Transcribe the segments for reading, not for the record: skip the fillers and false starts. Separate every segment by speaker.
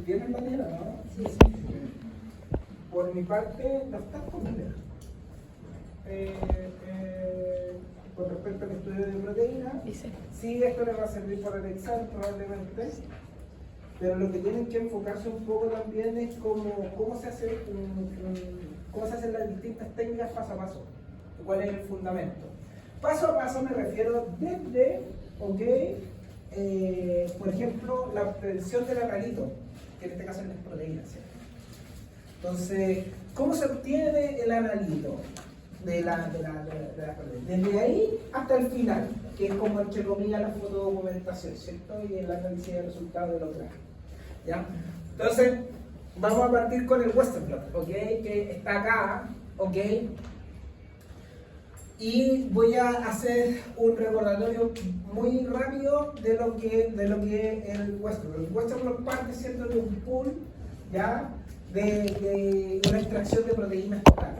Speaker 1: ¿Tienen la tela, no?
Speaker 2: Sí.
Speaker 1: Por mi parte, no está completa. Con respecto al estudio de proteína, sí, esto les va a servir para anexar probablemente, pero lo que tienen que enfocarse un poco también es cómo se hacen las distintas técnicas paso a paso, cuál es el fundamento. Paso a paso me refiero desde, por ejemplo, la obtención del analito, que en este caso es la proteína, ¿cierto? Entonces, ¿cómo se obtiene el analito de la proteína? Desde ahí hasta el final, que es como entre comillas la fotodocumentación, ¿cierto? Y el análisis de resultados de los gráficos, ¿ya? Entonces, vamos a partir con el Western blot, ¿ok? Que está acá, ¿ok? Y voy a hacer un recordatorio muy rápido de lo que es el Western blot. El Western blot parte, ¿cierto?, de un pool, ¿ya?, de una extracción de proteínas totales.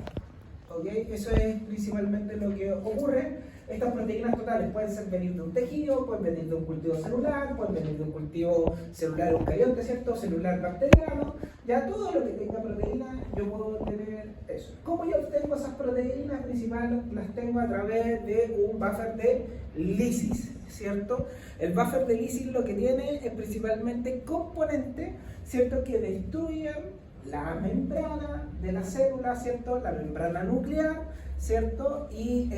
Speaker 1: ¿Okay? Eso es principalmente lo que ocurre. Estas proteínas totales pueden venir de un tejido, pueden venir de un cultivo celular, pueden venir de un cultivo celular eucarionte, ¿cierto? Celular bacteriano. Ya todo lo que tenga proteína, yo puedo tener eso. ¿Cómo yo obtengo esas proteínas? Principalmente las tengo a través de un buffer de lisis, ¿cierto? El buffer de lisis lo que tiene es principalmente componentes, ¿cierto?, que destruyen la membrana de la célula, ¿cierto?, la membrana nuclear, ¿cierto?, y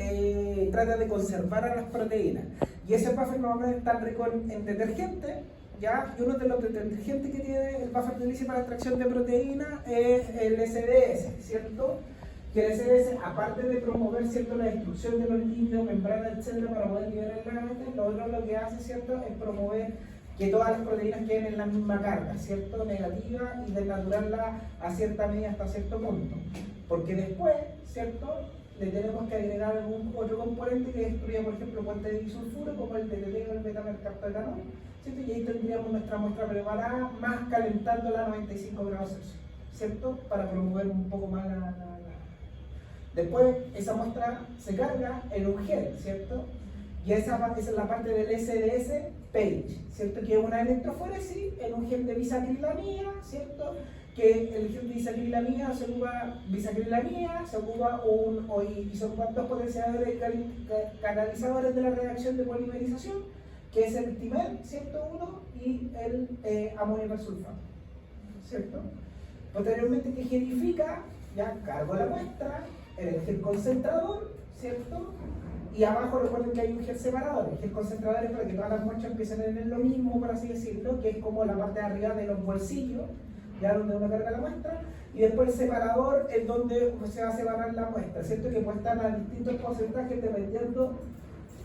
Speaker 1: trata de conservar a las proteínas. Y ese buffer normalmente está rico en detergente, ¿ya? Y uno de los detergentes que tiene el buffer de lisis para extracción de proteínas es el SDS, ¿cierto? Que el SDS, aparte de promover, ¿cierto?, la destrucción de los lípidos, membranas, etcétera, para poder liberar el agente, lo otro lo que hace, ¿cierto?, es promover que todas las proteínas queden en la misma carga, ¿cierto?, negativa, y desnaturarla a cierta medida hasta cierto punto. Porque después, ¿cierto?, le tenemos que agregar algún otro componente que destruya, por ejemplo, puentes de disulfuro, como el DDT o el betamercaptoetanol, ¿cierto? Y ahí tendríamos nuestra muestra preparada, más calentándola a 95 grados Celsius, ¿cierto?, para promover un poco más Después, esa muestra se carga en un gel, ¿cierto? Y esa es la parte del SDS page, ¿cierto?, que es una electroforesis en un gel de bisacrilamida, ¿cierto?, que el gel de bisacrilamida se ocupa y se ocupan dos potenciadores catalizadores de la reacción de polimerización, que es el timer, ¿cierto?, uno, y el amonio persulfato, ¿cierto? Posteriormente, que gelifica, ya cargo la muestra en el gel concentrador, ¿cierto? Y abajo recuerden que hay un gel separador. El gel concentrador es para que todas las muestras empiecen a tener lo mismo, por así decirlo, que es como la parte de arriba de los bolsillos, ya donde uno carga la muestra, y después el separador es donde se va a separar la muestra, ¿cierto?, que puede estar a distintos porcentajes dependiendo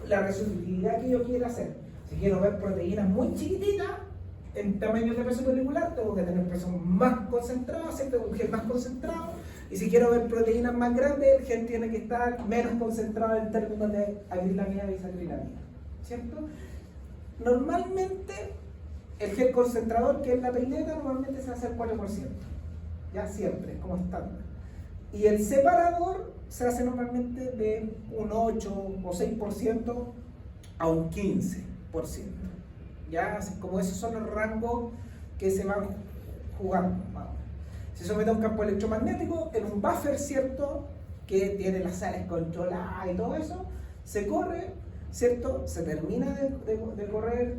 Speaker 1: la resolutividad que yo quiera hacer. Si quiero ver proteínas muy chiquititas, en tamaño de peso molecular, tengo que tener peso más concentrado, ¿cierto?, un gel más concentrado. Y si quiero ver proteínas más grandes, el gel tiene que estar menos concentrado en términos de acrilamida y bisacrilamida, ¿cierto? Normalmente, el gel concentrador, que es la peineta, normalmente se hace al 4%, ya siempre, como estándar. Y el separador se hace normalmente de un 8 o 6% a un 15%, ya, como esos son los rangos que se van jugando. Se somete a un campo electromagnético en un buffer, ¿cierto?, que tiene las sales controladas y todo eso, se corre, ¿cierto?, se termina de correr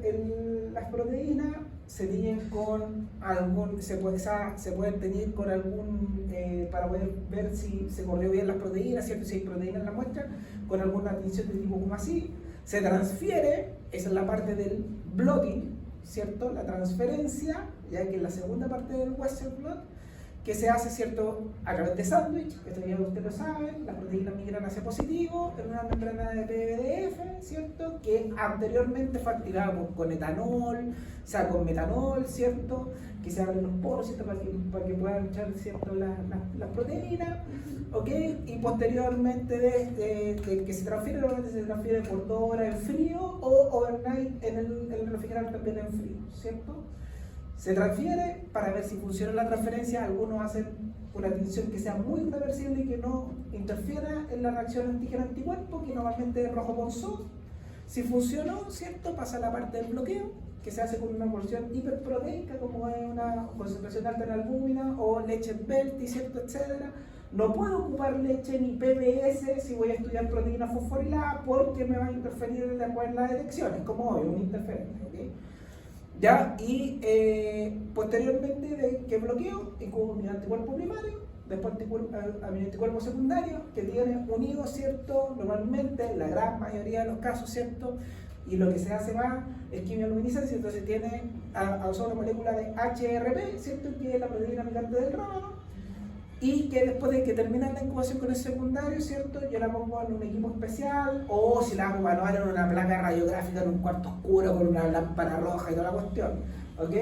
Speaker 1: las proteínas, se tiñen con algún, se pueden teñir con algún, para poder ver si se corrió bien las proteínas, ¿cierto?, si hay proteínas en la muestra, con alguna tinción de tipo como así, se transfiere, esa es la parte del blotting, ¿cierto?, la transferencia, ya que es la segunda parte del Western blot, que se hace, ¿cierto?, a través de sándwich, esto ya ustedes lo saben, las proteínas migran hacia positivo en una membrana de PBDF, ¿cierto?, que anteriormente fue activada con etanol, o sea, con metanol, ¿cierto?, que se abren los poros, ¿cierto?, para que puedan echar, ¿cierto?, las proteínas, ¿ok? Y posteriormente de que se transfiere, normalmente se transfiere por 2 horas en frío o overnight en el refrigerador también en frío, ¿cierto? Se transfiere para ver si funciona la transferencia. Algunos hacen una tinción que sea muy reversible y que no interfiera en la reacción antígeno-anticuerpo, que normalmente es rojo ponzón. Si funcionó, ¿cierto?, pasa a la parte del bloqueo, que se hace con una porción hiperproteica, como es una concentración alta en albúmina, o leche Belty, ¿cierto? Etcétera. No puedo ocupar leche ni PBS si voy a estudiar proteína fosforilada porque me va a interferir en la detección, es como hoy, un interferente, ¿ok? ¿Ya? Y posteriormente de que bloqueo, tengo mi anticuerpo primario, después a mi anticuerpo secundario, que tiene unido, ¿cierto? Normalmente, la gran mayoría de los casos, ¿cierto? Y lo que se hace más es quimioluminiscencia, entonces tiene a una molécula de HRP, ¿cierto? Que es la proteína picante del rábano, y que después de que termina la incubación con el secundario, ¿cierto? Yo la pongo en un equipo especial, o si la hago manual en una placa radiográfica en un cuarto oscuro con una lámpara roja y toda la cuestión, ¿ok?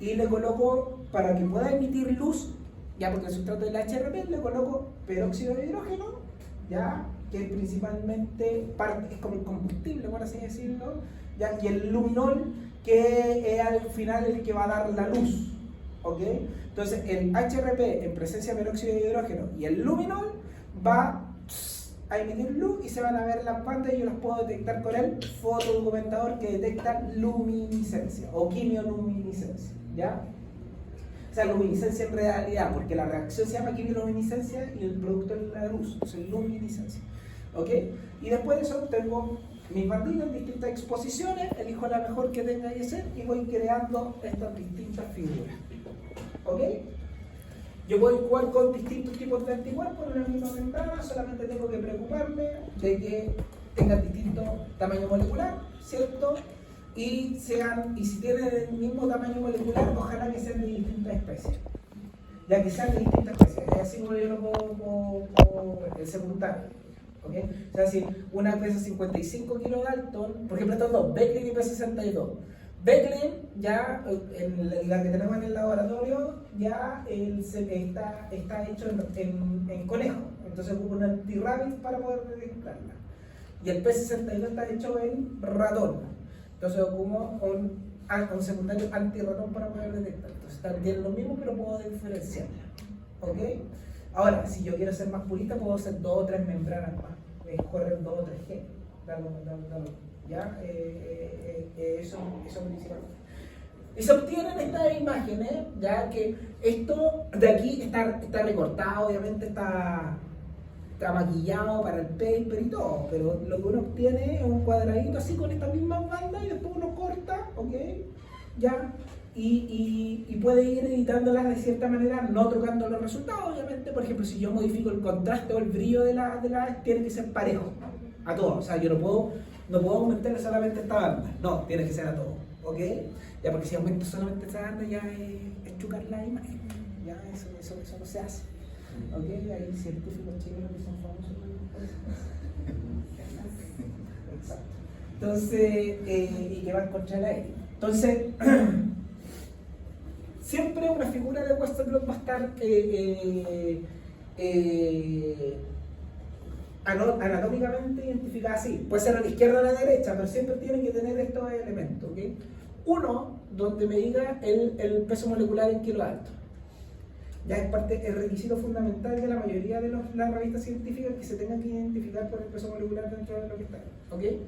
Speaker 1: Y le coloco, para que pueda emitir luz, ya porque el sustrato del HRP, le coloco peróxido de hidrógeno, ya, que principalmente es como el combustible, por así decirlo, ya, y el luminol, que es al final el que va a dar la luz, ¿ok? Entonces el HRP en presencia de peróxido de hidrógeno y el luminol va a emitir luz y se van a ver las bandas y yo las puedo detectar con el fotodocumentador que detecta luminiscencia o quimioluminiscencia, ¿ya? O sea, luminiscencia en realidad, porque la reacción se llama quimioluminiscencia y el producto es la luz, o sea, luminiscencia, ¿ok? Y después de eso tengo mis banditas en distintas exposiciones, elijo la mejor que tenga que ser y voy creando estas distintas figuras. ¿Ok? Yo voy a jugar con distintos tipos de anticuerpos en una misma ventana, solamente tengo que preocuparme de que tengan distinto tamaño molecular, ¿cierto? Y si tienen el mismo tamaño molecular, ojalá que sean de distintas especies. Ya que sean de distintas especies, es así como yo lo pongo el secundario. ¿Okay? O sea, si una pesa 55 kilodalton, por ejemplo, estos dos, Becklin y P62. Becklin, ya en la que tenemos en el laboratorio, ya está hecho en conejo, entonces ocupa un anti-rabbit para poder detectarla. Y el P62 está hecho en ratón, entonces ocupo un secundario anti-ratón para poder detectarla. Entonces también lo mismo, pero puedo diferenciarla. ¿Ok? Ahora, si yo quiero ser más purista, puedo hacer 2 o 3 membranas más, correr 2 o 3 G, dalo. ¿Ya? Eso principalmente. Y se obtienen estas imágenes, ya que esto de aquí está recortado, obviamente está maquillado para el paper y todo, pero lo que uno obtiene es un cuadradito así con estas mismas bandas y después uno corta, ¿ok? ¿Ya? Y puede ir editándolas de cierta manera, no tocando los resultados, obviamente. Por ejemplo, si yo modifico el contraste o el brillo de la tiene que ser parejo a todo, o sea, yo no puedo aumentar solamente esta banda, no, tiene que ser a todo, ¿ok? Ya, porque si aumento solamente esta banda ya es chucar la imagen, ya eso no se hace, ¿ok? Hay científicos chilenos que son famosos por eso. Exacto. Entonces, y que va a encontrar ahí. Entonces, siempre una figura de Westerblot va a estar anatómicamente identificada así. Puede ser a la izquierda o a la derecha, pero siempre tiene que tener estos elementos. ¿Okay? Uno, donde me diga el peso molecular en kilodalton. Ya es requisito fundamental de la mayoría de las revistas científicas que se tengan que identificar por el peso molecular dentro de lo que está. ¿Okay?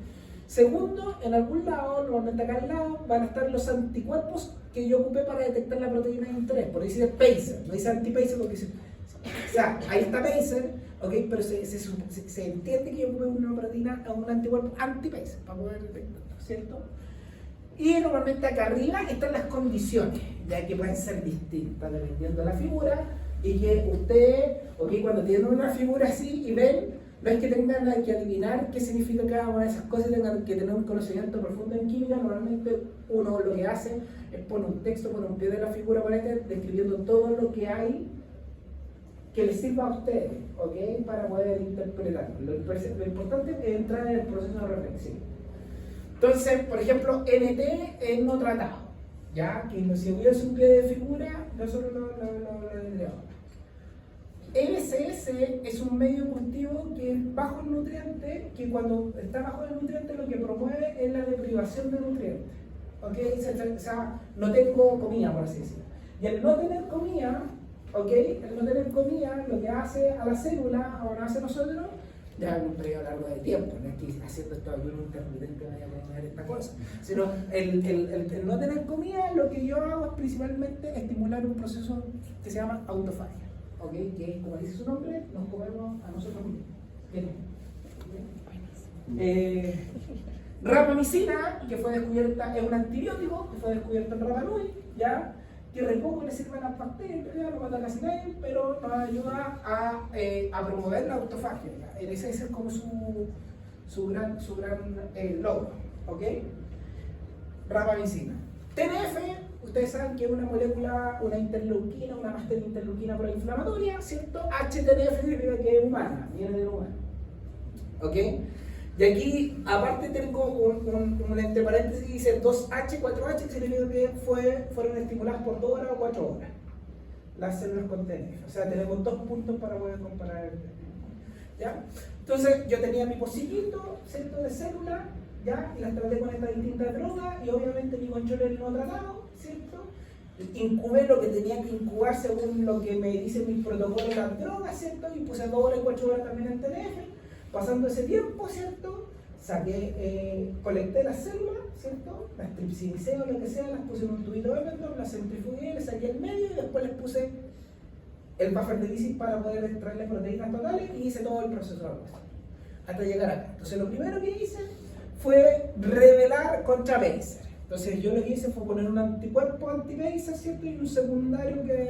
Speaker 1: Segundo, en algún lado, normalmente acá al lado, van a estar los anticuerpos que yo ocupé para detectar la proteína de interés. Por ahí dice Pacer, no dice anti-Pacer porque dice. O sea, ahí está Pacer, ¿okay? Pero se entiende que yo ocupé una proteína o un anticuerpo anti-Pacer para poder detectarlo, ¿cierto? Y normalmente acá arriba están las condiciones, ya que pueden ser distintas dependiendo de la figura, y que ustedes, ¿okay? Cuando tienen una figura así y ven, no es que tengan que adivinar qué significa cada una de esas cosas, tengan que tener un conocimiento profundo en química. Normalmente uno lo que hace es poner un texto, poner un pie de la figura por este, describiendo todo lo que hay que les sirva a ustedes, ¿okay? Para poder interpretarlo. Lo importante es entrar en el proceso de reflexión. Entonces, por ejemplo, NT es no tratado, ya que si hubiese un pie de figura, nosotros lo tendríamos. MSS es un medio cultivo que es bajo en nutrientes, que cuando está bajo en nutrientes lo que promueve es la deprivación de nutrientes. ¿Okay? O sea, no tengo comida, por así decirlo. Y el no tener comida, ¿okay? El no tener comida lo que hace a la célula, o lo hace nosotros, ya en un periodo largo de tiempo, no es que haciendo esto algún intermitente vaya a comer esta cosa, sino el no tener comida, lo que yo hago es principalmente estimular un proceso que se llama autofagia, ¿ok? Que como dice su nombre, nos comemos a nosotros mismos. Rapamicina, que fue descubierta, es un antibiótico que fue descubierto en Rapa Nui, ya, que re poco le sirve a las bacterias, no mata casi nadie, pero nos ayuda a promover la autofagia. Ese es como su gran logro, ¿ok? Rapamicina. TNF, ustedes saben que es una molécula, una interleuquina, una máster interleuquina proinflamatoria, ¿cierto? HTNF significa que es humana, viene del humano, ¿ok? Y aquí, aparte tengo un entre paréntesis que dice 2H, 4H, que significa que fueron estimuladas por 2 horas o 4 horas las células con TNF. O sea, tenemos 2 puntos para poder comparar el TNF, ¿ya? Entonces, yo tenía mi pocillito, ¿cierto?, de célula, ¿ya? Y las traté con estas distintas drogas, y obviamente mi control era no tratado, ¿cierto? Incubé lo que tenía que incubar según lo que me dicen mis protocolos de las drogas, ¿cierto? Y puse 2 horas y 4 horas también en TNF. Pasando ese tiempo, ¿cierto? Colecté las células, ¿cierto? Las tripsinicé o lo que sea, las puse en un tubito de Eppendorf, las centrifugué, les saqué el medio y después les puse el buffer de Lysis para poder extraerle proteínas totales y hice todo el proceso de almacén hasta llegar acá. Entonces lo primero que hice fue revelar contra Pacer. Entonces yo lo que hice fue poner un anticuerpo anti-Pacer, ¿cierto? Y un secundario que...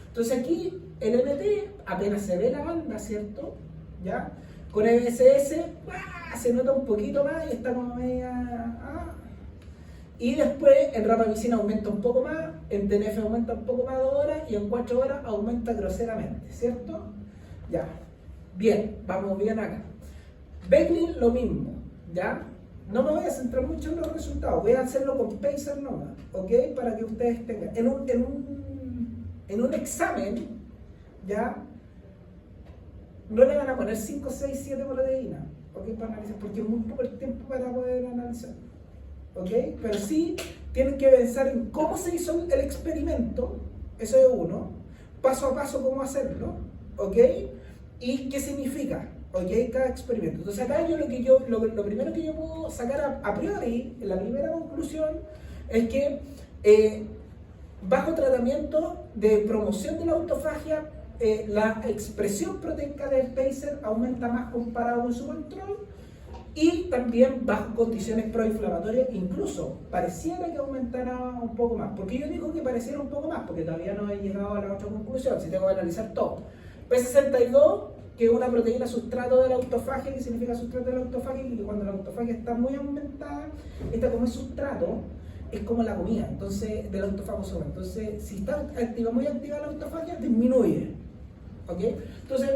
Speaker 1: Entonces aquí el NT apenas se ve la banda, ¿cierto? ¿Ya? Con MSS se nota un poquito más y está como media... Y después en rapamicina aumenta un poco más, en TNF aumenta un poco más 2 horas y en 4 horas aumenta groseramente, ¿cierto? Ya, bien, vamos bien acá. Becklin lo mismo, ¿ya? No me voy a centrar mucho en los resultados, voy a hacerlo con Pacer nomás, ¿ok? Para que ustedes tengan... En un examen, ¿ya? No le van a poner 5, 6, 7 proteínas, ¿ok? Para analizar, porque es muy poco el tiempo para poder analizar, ¿ok? Pero sí tienen que pensar en cómo se hizo el experimento, eso es uno, paso a paso cómo hacerlo, ¿ok? Y qué significa, ¿ok? Cada experimento. Entonces acá lo primero que yo puedo sacar a priori, en la primera conclusión, es que bajo tratamiento de promoción de la autofagia, la expresión proteica del Pacer aumenta más comparado con su control, y también bajo condiciones proinflamatorias incluso pareciera que aumentara un poco más. Porque yo digo que pareciera un poco más porque todavía no he llegado a la otra conclusión, si tengo que analizar todo. P62, que es una proteína sustrato de la autofagia, que significa sustrato de la autofagia, y que cuando la autofagia está muy aumentada, esta como es sustrato, es como la comida, entonces, del autofagosoma. Entonces, si está activa, muy activa la autofagia, disminuye, ¿ok? Entonces,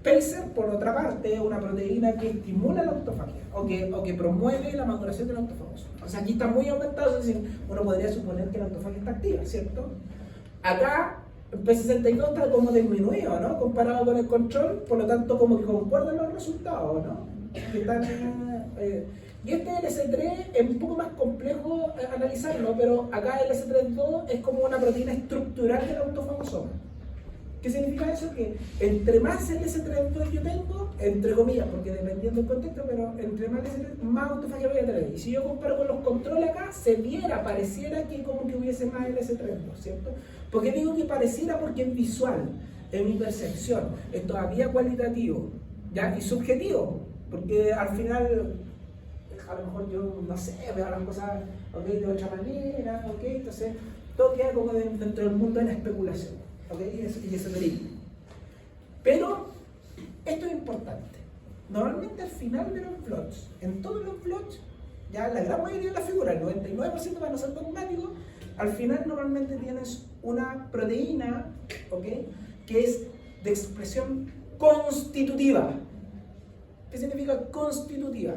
Speaker 1: Pacer, por otra parte, es una proteína que estimula la autofagia, o que promueve la maduración del autofagosoma. O sea, aquí está muy aumentado, es decir, uno podría suponer que la autofagia está activa, ¿cierto? Acá, el P62 está como disminuido, ¿no? Comparado con el control, por lo tanto, como que concuerdan los resultados, ¿no? Que están... Y este LS3 es un poco más complejo analizarlo, pero acá el LS32 es como una proteína estructural del autofagosoma. ¿Qué significa eso? Que entre más LS32 yo tengo, entre comillas, porque dependiendo del contexto, pero entre más LS32, más autofagia voy a tener. Y si yo comparo con los controles acá, pareciera que como que hubiese más LS32, ¿cierto? ¿Por qué digo que pareciera? Porque es visual, es mi percepción, es todavía cualitativo, ¿ya? Y subjetivo, porque al final... a lo mejor yo, no sé, veo las cosas, ¿okay?, de otra manera, ¿ok? Entonces todo queda como dentro del mundo de la especulación, ¿ok? Y eso es. Pero esto es importante. Normalmente al final de los plots, en todos los plots, ya la gran mayoría de las figuras, el 99% para no ser dogmáticos, al final normalmente tienes una proteína, ¿ok?, que es de expresión constitutiva. ¿Qué significa constitutiva?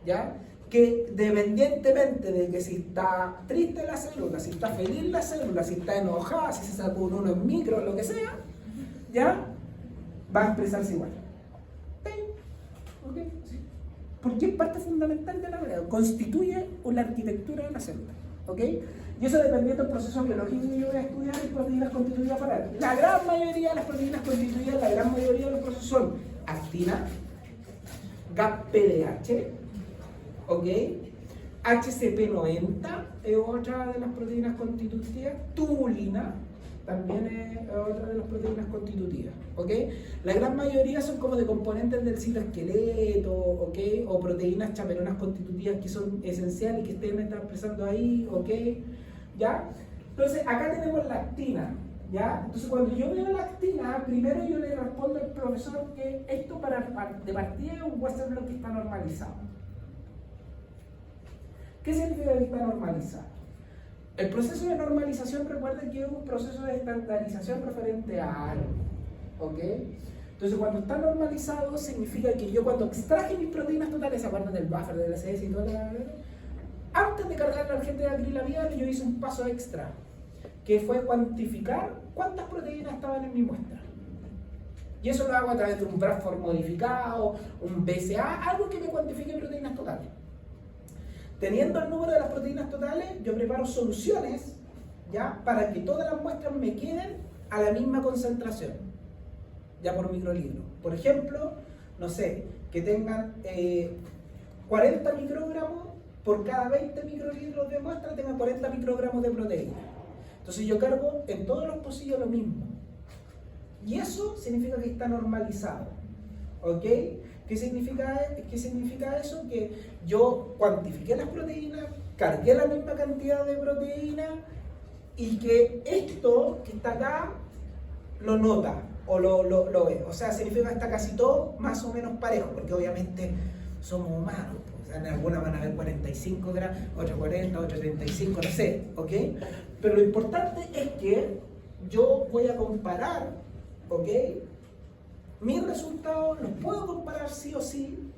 Speaker 1: ¿Ya? Que dependientemente de que si está triste la célula, si está feliz la célula, si está enojada, si se sacó uno en micro, lo que sea, ¿ya? Va a expresarse igual. ¿Okay? Sí. Porque es parte fundamental de la realidad, constituye la arquitectura de la célula, ¿ok? Y eso dependiendo del proceso biológico que yo voy a estudiar y proteínas constituidas para él. La gran mayoría de las proteínas constituidas, la gran mayoría de los procesos son actina, GAP-PDH, ¿ok? HCP90 es otra de las proteínas constitutivas, tubulina también es otra de las proteínas constitutivas, ¿ok? La gran mayoría son como de componentes del citoesqueleto, ¿ok? O proteínas chaperonas constitutivas que son esenciales y que ustedes me están expresando ahí, ¿ok? ¿Ya? Entonces, acá tenemos la actina, ¿ya? Entonces, cuando yo veo la actina, primero yo le respondo al profesor que esto de partida es un Western blot que está normalizado. ¿Qué significa que está normalizado? El proceso de normalización, recuerden que es un proceso de estandarización referente a algo, ¿ok? Entonces, cuando está normalizado, significa que yo cuando extraje mis proteínas totales, ¿se acuerdan del buffer, del SS y todo antes de cargar la agente de acrilabial, yo hice un paso extra, que fue cuantificar cuántas proteínas estaban en mi muestra. Y eso lo hago a través de un Bradford modificado, un BCA, algo que me cuantifique proteínas totales. Teniendo el número de las proteínas totales, yo preparo soluciones, ¿ya? Para que todas las muestras me queden a la misma concentración, ya por microlitro. Por ejemplo, no sé, que tengan 40 microgramos por cada 20 microlitros de muestra, tengan 40 microgramos de proteína. Entonces yo cargo en todos los pocillos lo mismo. Y eso significa que está normalizado, ¿ok? ¿Qué significa eso? Que yo cuantifiqué las proteínas, cargué la misma cantidad de proteína y que esto que está acá lo nota o lo ve. O sea, significa que está casi todo más o menos parejo, porque obviamente somos humanos. O sea, en algunas van a haber 45 gramos, otras 40, otras 35, no sé, ¿ok? Pero lo importante es que yo voy a comparar, ¿ok? Mis resultados los puedo comparar sí o sí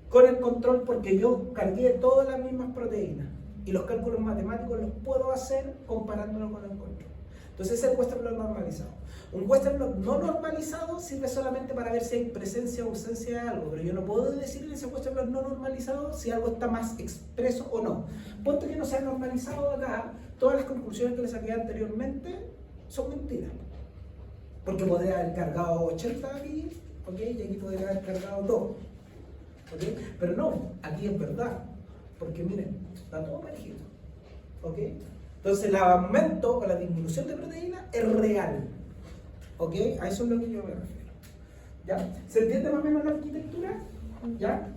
Speaker 1: con el control porque yo cargué todas las mismas proteínas y los cálculos matemáticos los puedo hacer comparándolo con el control. Entonces ese es el Western blot normalizado. Un Western blot no normalizado sirve solamente para ver si hay presencia o ausencia de algo, pero yo no puedo decir en ese Western blot no normalizado si algo está más expreso o no. Ponte que no sea normalizado acá, todas las conclusiones que les saqué anteriormente son mentiras. Porque podría haber cargado 80 aquí, ¿ok? Y aquí podría haber cargado 2, ¿ok? Pero no, aquí es verdad, porque miren, está todo parejito, ¿ok? Entonces el aumento o la disminución de proteína es real, ¿ok? A eso es lo que yo me refiero, ¿ya? ¿Se entiende más o menos la arquitectura? ¿Ya?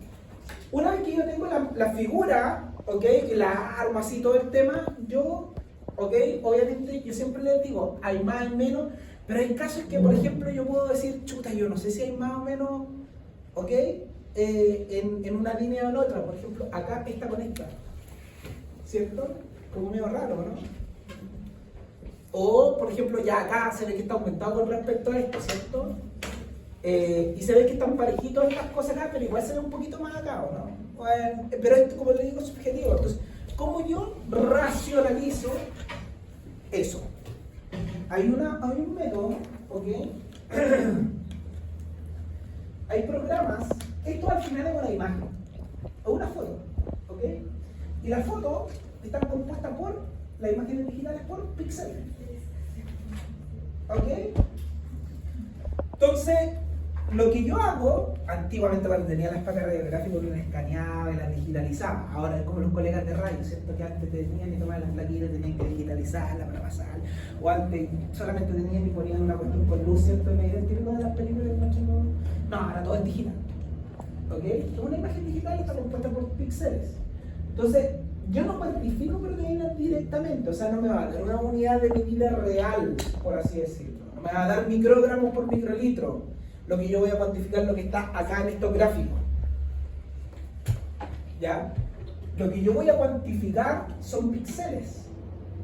Speaker 1: Una vez que yo tengo la figura, ¿ok? Y la armo así todo el tema, yo, ¿ok? Obviamente yo siempre les digo, hay más, hay menos. Pero hay casos que, por ejemplo, yo puedo decir, chuta, yo no sé si hay más o menos, ¿ok? En una línea o en otra. Por ejemplo, acá esta con esta, ¿cierto? Como medio raro, ¿no? O, por ejemplo, ya acá se ve que está aumentado con respecto a esto, ¿cierto? Y se ve que están parejitos estas cosas acá, pero igual se ve un poquito más acá, ¿o no? Bueno, pero esto, como le digo, es subjetivo. Entonces, ¿cómo yo racionalizo eso? Hay un método, ¿ok? Hay programas, esto al final es una imagen, o una foto, ¿ok? Y las fotos están compuestas por, las imágenes digitales por píxeles, ¿ok? Entonces, lo que yo hago, antiguamente cuando tenía las placas radiográficas, uno las escaneaba y las digitalizaba. Ahora es como los colegas de radio, ¿cierto? Que antes tenían que tomar las plaquitas, tenían que digitalizarlas para pasar. O antes solamente tenían y ponían una cuestión con luz, ¿cierto? Me identifico de las películas de noche, no, ahora todo es digital. ¿Ok? Una imagen digital está compuesta por píxeles. Entonces, yo no cuantifico proteínas directamente, o sea, no me va a dar una unidad de medida real, por así decirlo. No me va a dar microgramos por microlitro. Lo que yo voy a cuantificar lo que está acá en estos gráficos, ¿ya? Lo que yo voy a cuantificar son píxeles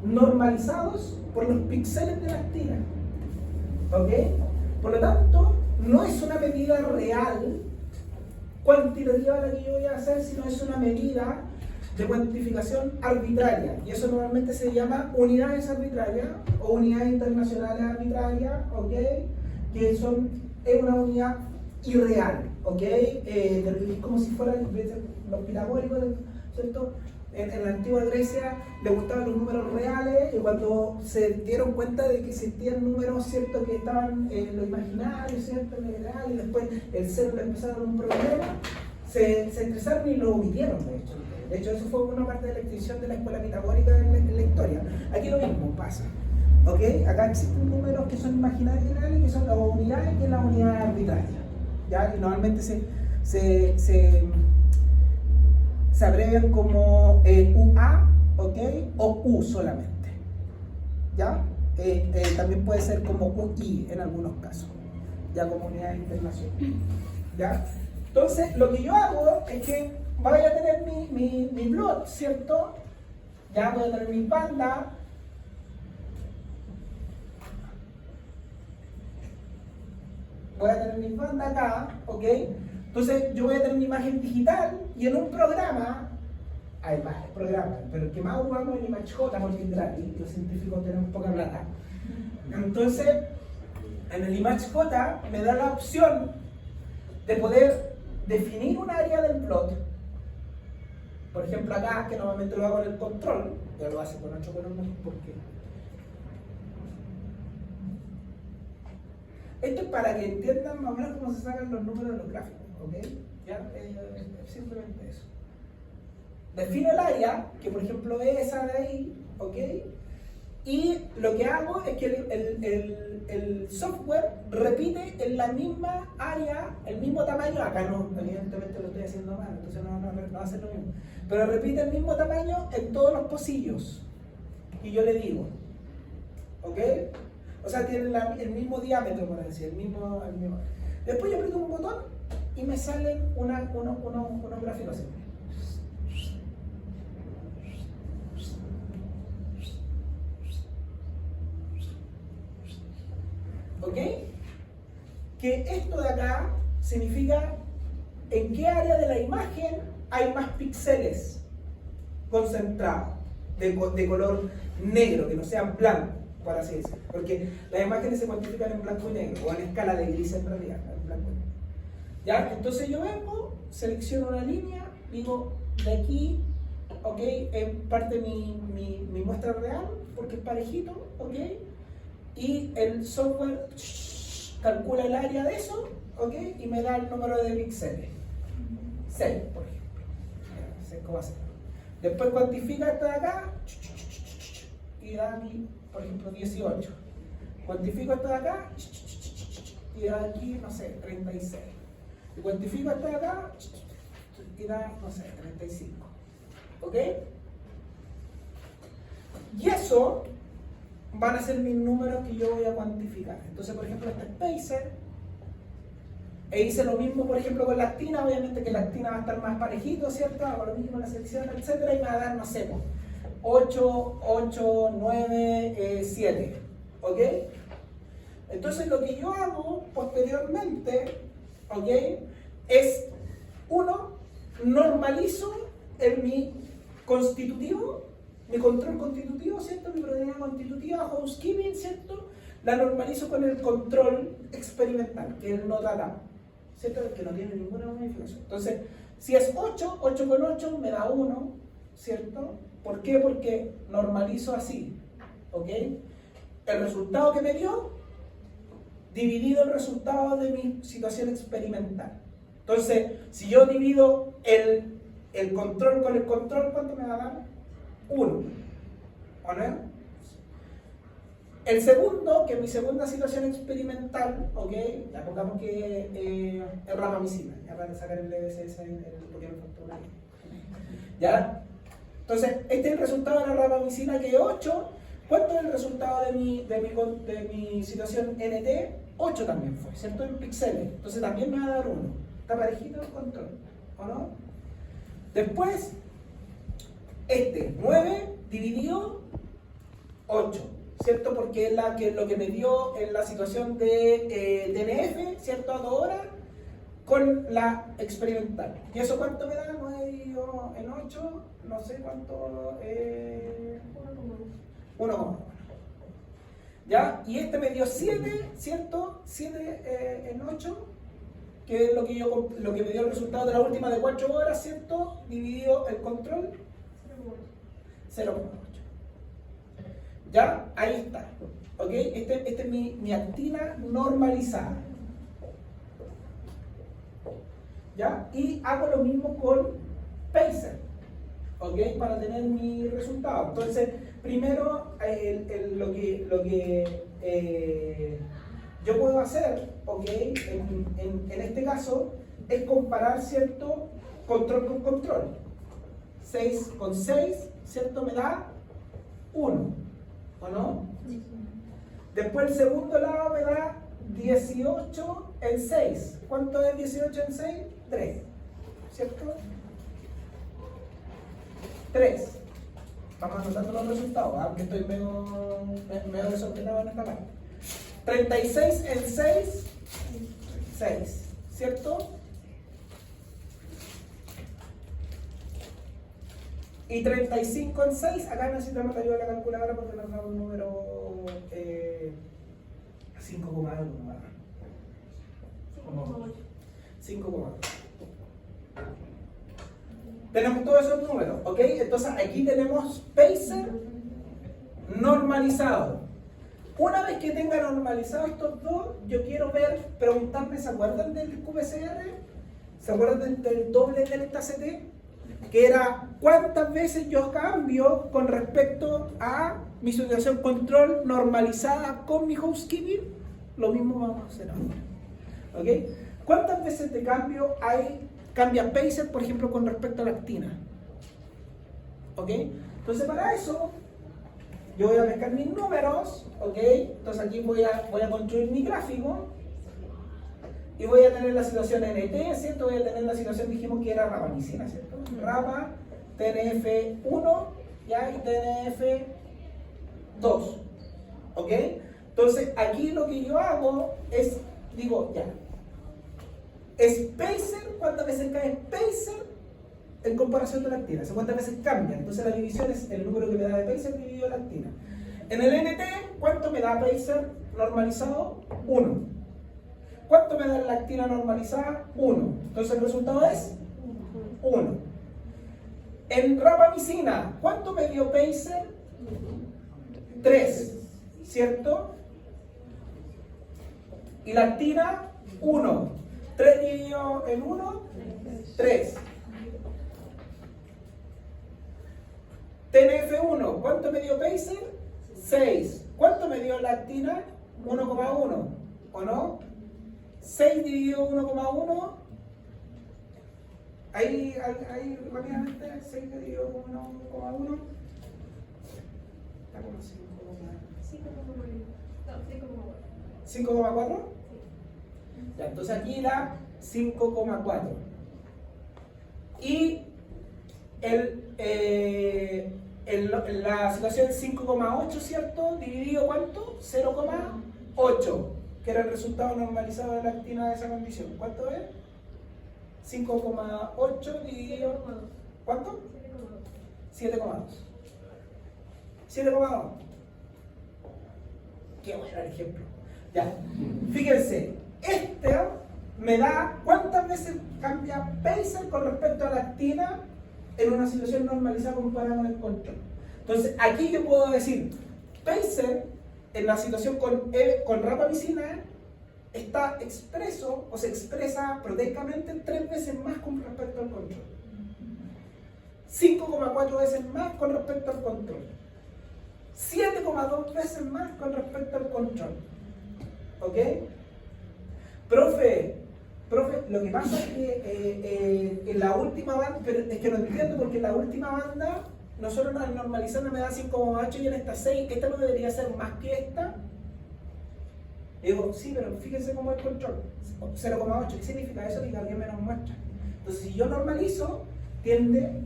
Speaker 1: normalizados por los píxeles de la actina, ¿ok? Por lo tanto, no es una medida real cuantitativa la que yo voy a hacer, sino es una medida de cuantificación arbitraria, y eso normalmente se llama unidades arbitrarias o unidades internacionales arbitrarias, ¿ok? Que es una unidad irreal, ¿ok? Es como si fueran los pitagóricos, ¿cierto? En la antigua Grecia le gustaban los números reales y cuando se dieron cuenta de que existían números, ¿cierto?, que estaban en lo imaginario, ¿cierto?, en lo real, y después el cero le empezó a dar un problema, se estresaron y lo omitieron, de hecho. De hecho, eso fue una parte de la extinción de la escuela pitagórica en la historia. Aquí lo mismo pasa. ¿Ok? Acá existen números que son imaginarios y reales, que son las unidades y las unidades arbitrarias. ¿Ya? Y normalmente se abrevian como UA, ¿ok? O U solamente. ¿Ya? También puede ser como UI en algunos casos, ya como unidad internacional. ¿Ya? Entonces, lo que yo hago es que voy a tener mi plot, ¿cierto? Ya voy a tener mi banda. Voy a tener mi banda acá, ¿ok? Entonces yo voy a tener mi imagen digital y en un programa, hay más programas, pero el que más usamos es el ImageJ porque es gratis, los científicos tenemos poca plata. Entonces, en el ImageJ me da la opción de poder definir un área del plot. Por ejemplo acá, que normalmente lo hago en el control, ya lo hace con 8 columnas porque... Esto es para que entiendan más o menos cómo se sacan los números de los gráficos, ¿ok? ¿Ya? Simplemente eso. Defino el área, que por ejemplo es esa de ahí, ¿ok? Y lo que hago es que el software repite en la misma área, el mismo tamaño. Acá no, evidentemente lo estoy haciendo mal, entonces no va a ser lo mismo. Pero repite el mismo tamaño en todos los pocillos. Y yo le digo, ¿ok? O sea, tienen el mismo diámetro, por decir, el mismo. Después yo aprieto un botón y me salen unos gráficos así. ¿Ok? Que esto de acá significa en qué área de la imagen hay más píxeles concentrados de color negro, que no sean blancos, por así decirlo. Porque las imágenes se cuantifican en blanco y negro, o en escala de gris en realidad, en blanco y negro. ¿Ya? Entonces yo vengo, selecciono una línea, digo, de aquí, ¿ok? Parte mi muestra real, porque es parejito, ¿ok? Y el software calcula el área de eso, ¿ok? Y me da el número de píxeles. 6, por ejemplo. 6,0. Después cuantifica esto de acá y da por ejemplo, 18. Cuantifico esto de acá y da aquí, no sé, 36. Y cuantifico esto de acá y da, no sé, 35. ¿Ok? Y eso van a ser mis números que yo voy a cuantificar. Entonces, por ejemplo, este spacer, e hice lo mismo, por ejemplo, con la actina. Obviamente que la actina va a estar más parejito, ¿cierto? Hago lo mismo en la selección, etcétera, y me va a dar, no sé, 8, 8, 9, 7. ¿Ok? Entonces, lo que yo hago posteriormente, ¿ok?, es, uno, normalizo en mi constitutivo, mi control constitutivo, ¿cierto? Mi probabilidad constitutiva, housekeeping, ¿cierto? La normalizo con el control experimental, que es el NOTAM, ¿cierto? Que no tiene ninguna modificación. Entonces, si es 8, 8 con 8 me da 1, ¿cierto? ¿Por qué? Porque normalizo así, ¿ok? El resultado que me dio, dividido el resultado de mi situación experimental. Entonces, si yo divido el control con el control, ¿cuánto me va a dar? 1. ¿O no? El segundo, que es mi segunda situación experimental, ¿ok? Ya pongamos que es rapamicina, ya para sacar el LBCS en el Pokémon Factor. ¿Ya? Entonces, este es el resultado de la rapamicina, que es 8. ¿Cuánto es el resultado de mi situación NT? 8 también fue, ¿cierto? En píxeles. Entonces también me va a dar 1. Está parejito el control, ¿o no? Después, 9 dividido 8, ¿cierto? Porque es lo que me dio en la situación de DNF, ¿cierto? A 2 horas, con la experimental. ¿Y eso cuánto me da? 9 dividido en 8, no sé cuánto, 1,1. ¿Ya? Y este me dio 7, ¿cierto? 7 en 8, que es lo que me dio el resultado de la última de 4 horas, ¿cierto? Dividido el control, 0,8. ¿Ya? Ahí está. ¿Ok? Este es mi actina normalizada. ¿Ya? Y hago lo mismo con Pacer. ¿Ok? Para tener mi resultado. Entonces, primero, lo que yo puedo hacer, ¿ok? En este caso, es comparar, ¿cierto? Control con control. 6 con 6, ¿cierto? Me da 1, ¿o no? Después el segundo lado me da 18 en 6. ¿Cuánto es 18 en 6? 3, ¿cierto? 3. Vamos anotando los resultados, aunque estoy medio desordenado en esta parte. 36 en 6, 6, ¿cierto? Y 35 en 6, acá necesitamos la ayuda de la calculadora porque nos da un número 5,1. 5,8. Tenemos todos esos números, ¿ok? Entonces aquí tenemos Pacer normalizado. Una vez que tenga normalizado estos dos, yo quiero preguntarme, ¿se acuerdan del QPCR? ¿Se acuerdan del doble delta CT? Que era cuántas veces yo cambio con respecto a mi situación control normalizada con mi housekeeping. Lo mismo vamos a hacer ahora. ¿Ok? ¿Cuántas veces de cambio cambia Pacer, por ejemplo, con respecto a la actina? ¿Ok? Entonces para eso yo voy a mezclar mis números. ¿Ok? Entonces aquí voy a construir mi gráfico. Y voy a tener la situación NT, ¿cierto? Voy a tener la situación, dijimos que era rapamicina, ¿cierto? Rapa, TNF1, ¿ya? Y TNF2, ¿ok? Entonces, aquí lo que yo hago es, digo, ya, es Pacer, ¿cuántas veces cae Pacer en comparación de la actina? O sea, ¿cuántas veces cambia? Entonces, la división es el número que me da de Pacer dividido la actina. En el NT, ¿cuánto me da Pacer normalizado? 1. ¿Cuánto me da la actina normalizada? 1. Entonces el resultado es 1. En rapamicina, ¿cuánto me dio Pacer? 3, ¿cierto? Y la actina, 1. 3 dividido en 1, 3. TNF1, ¿cuánto me dio Pacer? 6. ¿Cuánto me dio la actina? 1,1. ¿O no? 6 dividido 1,1, ahí rápidamente, 6 dividido 1,1, está como 5,4. Ya, entonces aquí da 5,4. Y la situación 5,8, ¿cierto? Dividido ¿cuánto? 0,8. Que era el resultado normalizado de la actina de esa condición. ¿Cuánto es? 5,8 dividido... ¿Cuánto? 7,2. 7,2. Qué bueno el ejemplo. Ya. Fíjense, me da cuántas veces cambia Pacer con respecto a la actina en una situación normalizada comparada con el control. Entonces, aquí yo puedo decir, Pacer en la situación con rapamicina está expreso o se expresa proteicamente 3 veces más con respecto al control. 5,4 veces más con respecto al control. 7,2 veces más con respecto al control. ¿Ok? Profe, lo que pasa es que en la última banda, pero es que no entiendo porque en la última banda nosotros al normalizando me da 5,8 y en esta 6, esta no debería ser más que esta. Y digo, sí, pero fíjense cómo es el control, 0,8, ¿qué significa eso? Que alguien me nos muestra. Entonces, si yo normalizo, tiende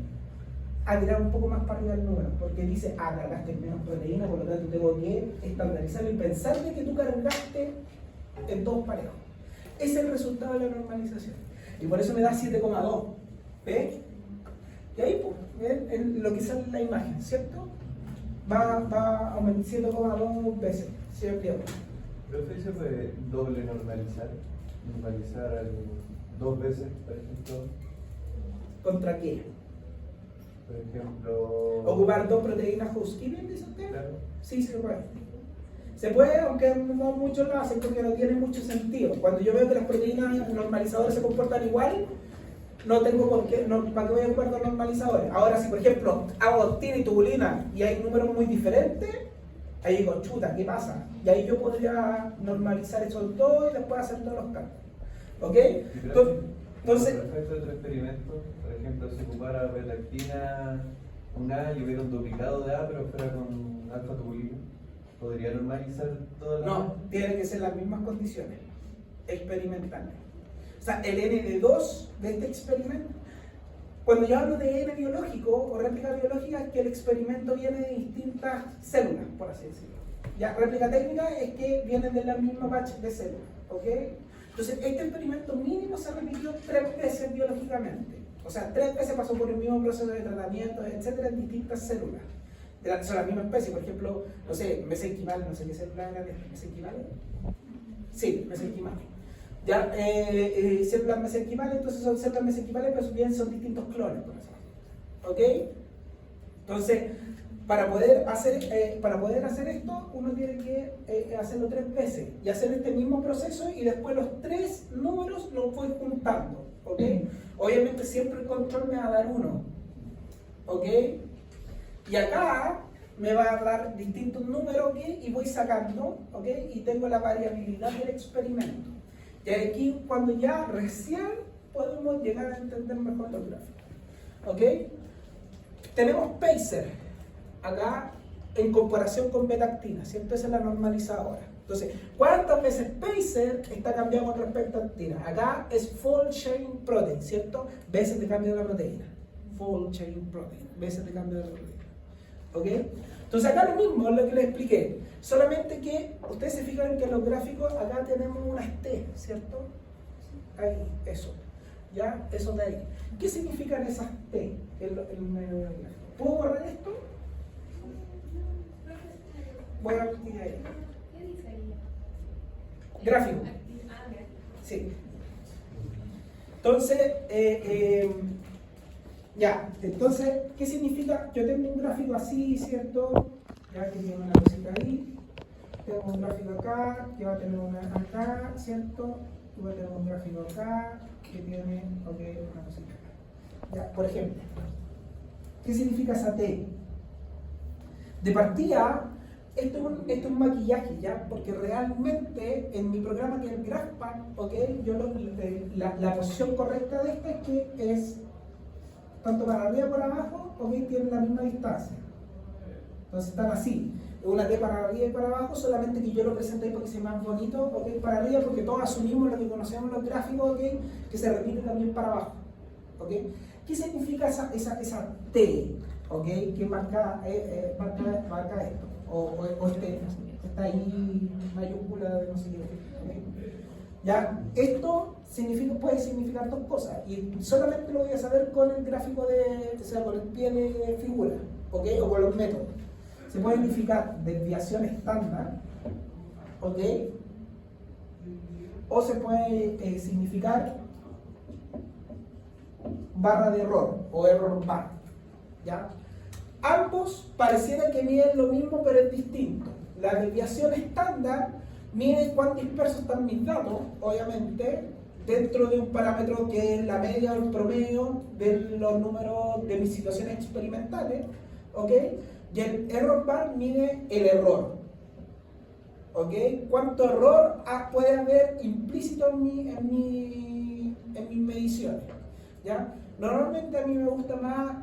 Speaker 1: a tirar un poco más para arriba el número, porque dice, cargaste menos proteína, por lo tanto tengo que estandarizarlo y pensar de que tú cargaste en todos parejos. Ese es el resultado de la normalización. Y por eso me da 7,2. ¿Ve? Y ahí, pues, lo que sale en la imagen, ¿cierto? Va aumentando 7,2 veces, ¿cierto?
Speaker 2: ¿Profe, se puede doble normalizar? ¿Normalizar 2 veces, por ejemplo?
Speaker 1: ¿Contra qué?
Speaker 2: Por ejemplo...
Speaker 1: ¿Ocupar 2 proteínas housekeeping, dice usted?
Speaker 2: Claro.
Speaker 1: Sí, se puede. Se puede, aunque no muchos lo hacen porque no tiene mucho sentido. Cuando yo veo que las proteínas normalizadoras se comportan igual, no tengo por qué, ¿para qué voy a ocupar 2 normalizadores? Ahora, si por ejemplo hago actina y tubulina y hay números muy diferentes, ahí digo, chuta, ¿qué pasa? Y ahí yo podría normalizar esos 2 y después hacer todos los cálculos. ¿Ok? Entonces...
Speaker 2: Con respecto a otro experimento, por ejemplo, si ocupara beta-actina un A y hubiera un duplicado de A, pero fuera con alfa-tubulina, ¿podría normalizar todo el...
Speaker 1: No, tienen que ser las mismas condiciones experimentales. O sea, el N de 2 de este experimento, cuando yo hablo de N biológico o réplica biológica, es que el experimento viene de distintas células, por así decirlo. Ya, réplica técnica es que vienen de la misma batch de células, ¿ok? Entonces, este experimento mínimo se repitió 3 veces biológicamente. O sea, 3 veces pasó por el mismo proceso de tratamiento, etcétera, en distintas células. Son la misma especie, por ejemplo, no sé, mesenquimal, no sé qué célula era de mesenquimal. Sí, mesenquimal. Ya, células mesenquimales, entonces son células mesenquimales, pero bien son distintos clones, por ejemplo. ¿Ok? Entonces, para poder hacer esto, uno tiene que hacerlo 3 veces y hacer este mismo proceso y después los 3 números los voy juntando. ¿Ok? Obviamente siempre el control me va a dar 1. ¿Ok? Y acá me va a dar distintos números, ¿ok? Y voy sacando, ¿ok? Y tengo la variabilidad del experimento. Y aquí, cuando ya recién podemos llegar a entender mejor los gráficos. ¿Ok? Tenemos Pacer acá en comparación con beta-actina, ¿cierto? Esa es la normalizadora. Entonces, ¿cuántas veces Pacer está cambiado con respecto a actina? Acá es full chain protein, ¿cierto? Veces de cambio de la proteína. Full chain protein, veces de cambio de la proteína. ¿Ok? Entonces acá lo mismo es lo que les expliqué, solamente que ustedes se fijan que en los gráficos acá tenemos unas T, ¿cierto? Ahí, eso, ¿ya? Eso de ahí. ¿Qué significan esas T en medio del gráfico? ¿Puedo borrar esto? Voy a partir de ahí. Gráfico. Sí. Entonces, ya, entonces, ¿qué significa? Yo tengo un gráfico así, ¿cierto? Ya que tiene una cosita ahí. Tengo un gráfico acá, que va a tener una acá, ¿cierto? Y voy a tener un gráfico acá, que tiene, ok, una cosita acá. Ya, por ejemplo, ¿qué significa esa T? De partida, esto es un maquillaje, ¿ya? Porque realmente en mi programa que es el GraphPad, ¿ok? La posición correcta de este es que es tanto para arriba como para abajo, ¿ok? Tienen la misma distancia. Entonces están así. Una T para arriba y para abajo, solamente que yo lo presenté porque se ve más bonito, ¿ok? Para arriba, porque todos asumimos lo que conocemos en los gráficos, ¿ok? Que se repite también para abajo, ¿ok? ¿Qué significa esa T, ¿ok? Que marca esto, o está ahí mayúscula de no sé qué, ¿ok? Ya, esto puede significar 2 cosas, y solamente lo voy a saber con el gráfico o sea, con el pie de figura, ¿ok? O con los métodos. Se puede significar desviación estándar, ¿ok? O se puede significar barra de error, o error bar, ¿ya? Ambos pareciera que miden lo mismo, pero es distinto. La desviación estándar mide cuán dispersos están mis datos, obviamente, dentro de un parámetro que es la media o el promedio de los números de mis situaciones experimentales, ¿ok? Y el error bar mide el error, ¿ok? ¿Cuánto error puede haber implícito en mis mediciones? ¿Ya? Normalmente a mí me gusta más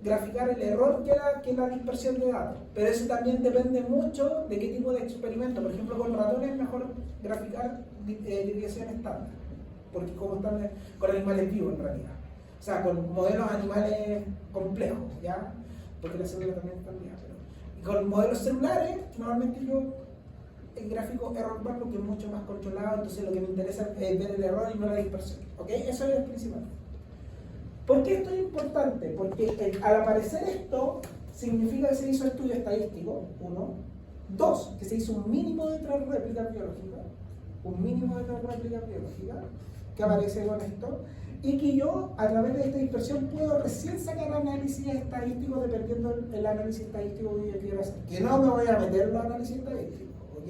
Speaker 1: graficar el error que la dispersión de datos, pero eso también depende mucho de qué tipo de experimento. Por ejemplo, con ratones es mejor graficar desviación estándar, porque como están con animales vivos en realidad, o sea, con modelos animales complejos, ¿ya? Porque las células también están vivas, y con modelos celulares normalmente yo el gráfico error bar porque es mucho más controlado, entonces lo que me interesa es ver el error y no la dispersión, ¿ok? Eso es el principal. ¿Por qué esto es importante? Porque al aparecer esto, significa que se hizo estudio estadístico, 1. 2, que se hizo un mínimo de 3 réplicas biológicas, que aparece con esto. y que yo a través de esta dispersión puedo recién sacar análisis estadísticos dependiendo del análisis estadístico que yo quiero hacer. Que no me voy a meter en los análisis estadísticos, ¿ok?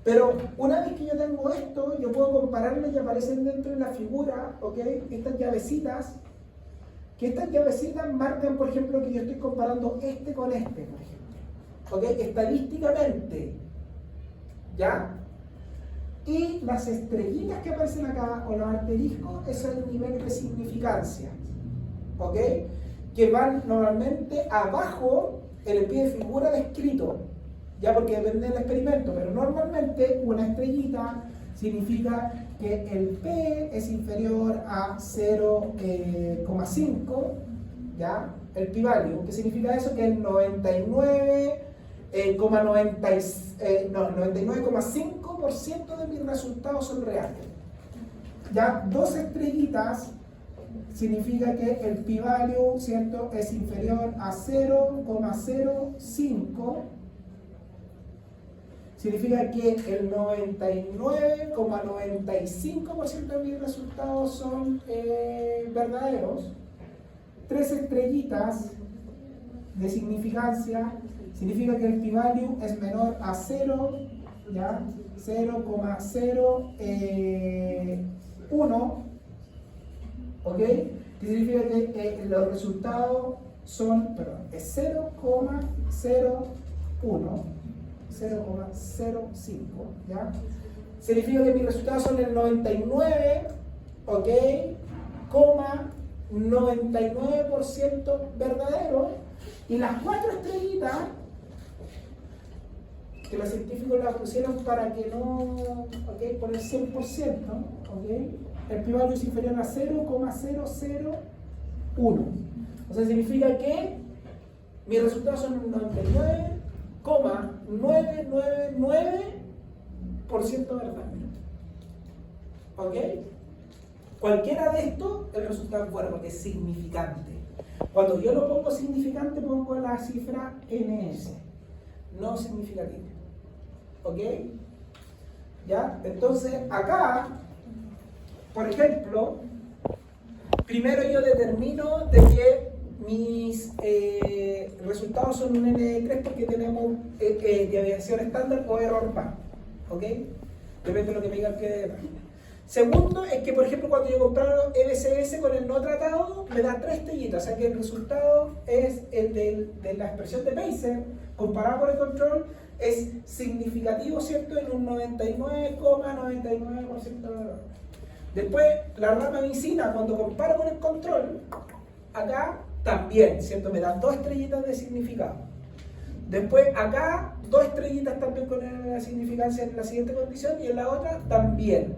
Speaker 1: Pero una vez que yo tengo esto, yo puedo compararlo y aparecen dentro de la figura, ¿ok? Estas llavecitas, que estas llavecitas marcan, por ejemplo, que yo estoy comparando este con este, por ejemplo, ¿ok? Estadísticamente, ¿ya? Y las estrellitas que aparecen acá, o los asteriscos, es el nivel de significancia, ¿ok? Que van normalmente abajo en el pie de figura descrito, ya porque depende del experimento, pero normalmente una estrellita significa que el P es inferior a 0,5, ¿ya? El p-value, ¿qué significa eso? Que el 99,5% de mis resultados son reales. Ya 2 estrellitas significa que el p-value, ¿cierto?, es inferior a 0,05. Significa que el 99,95% de mis resultados son verdaderos. 3 estrellitas de significancia significa que el p-value es menor a 0, ¿ya? 0,01, ¿ok? Que significa que los resultados son, perdón, es 0,01. 0,05, ¿ya? Significa que mis resultados son el 99, ¿ok? 99% verdadero, y las 4 estrellitas que los científicos las pusieron para que no, ¿ok?, por el 100%, ¿ok? El p-value es inferior a 0,001. O sea, significa que mis resultados son el 99,999% verdadero. ¿Ok? Cualquiera de estos, el resultado es bueno porque es significante. Cuando yo lo pongo significante, pongo la cifra NS, no significativo. ¿Ok? ¿Ya? Entonces, acá, por ejemplo, primero yo determino de que mis resultados son un N de 3 porque tenemos desviación estándar o error bar. ¿Ok? Depende de lo que me diga el pie de página. Segundo es que, por ejemplo, cuando yo comparo LCS con el no tratado, me da 3 estrellitas. O sea que el resultado es el de la expresión de Bayes comparado con el control, es significativo, ¿cierto?, en un 99,99% de verdad. Después, la rapamicina, cuando comparo con el control, acá también, ¿cierto?, me da 2 estrellitas de significado. Después, acá, 2 estrellitas también con la significancia en la siguiente condición, y en la otra también.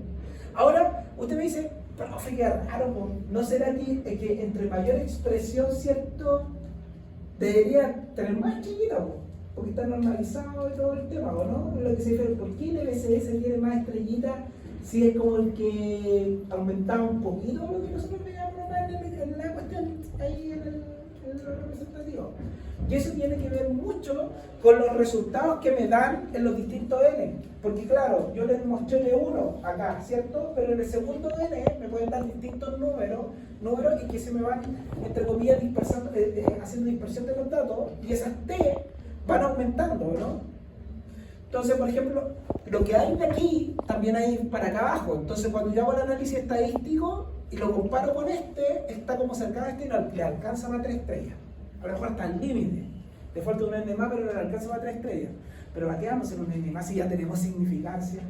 Speaker 1: Ahora, usted me dice, profe, qué raro, ¿no será que entre mayor expresión, ¿cierto?, debería tener más estrellitas, porque está normalizado y todo el tema, ¿o no? Es lo que se dice, ¿por qué el LSS tiene más estrellitas si es como el que aumentaba un poquito lo que nosotros veíamos en la cuestión ahí en el representativo? Y eso tiene que ver mucho con los resultados que me dan en los distintos N. Porque claro, yo les mostré de uno acá, ¿cierto? Pero en el segundo N me pueden dar distintos números y que se me van, entre comillas, dispersando, haciendo dispersión de los datos, y esas T van aumentando, ¿no? Entonces, por ejemplo, lo que hay de aquí, también hay para acá abajo. Entonces, cuando yo hago el análisis estadístico y lo comparo con este, está como cercano a este y le alcanza a 3 estrellas. A lo mejor está al límite. Le falta un N más, pero le alcanza a 3 estrellas. Pero ¿para qué vamos a hacer un N más si ya tenemos significancia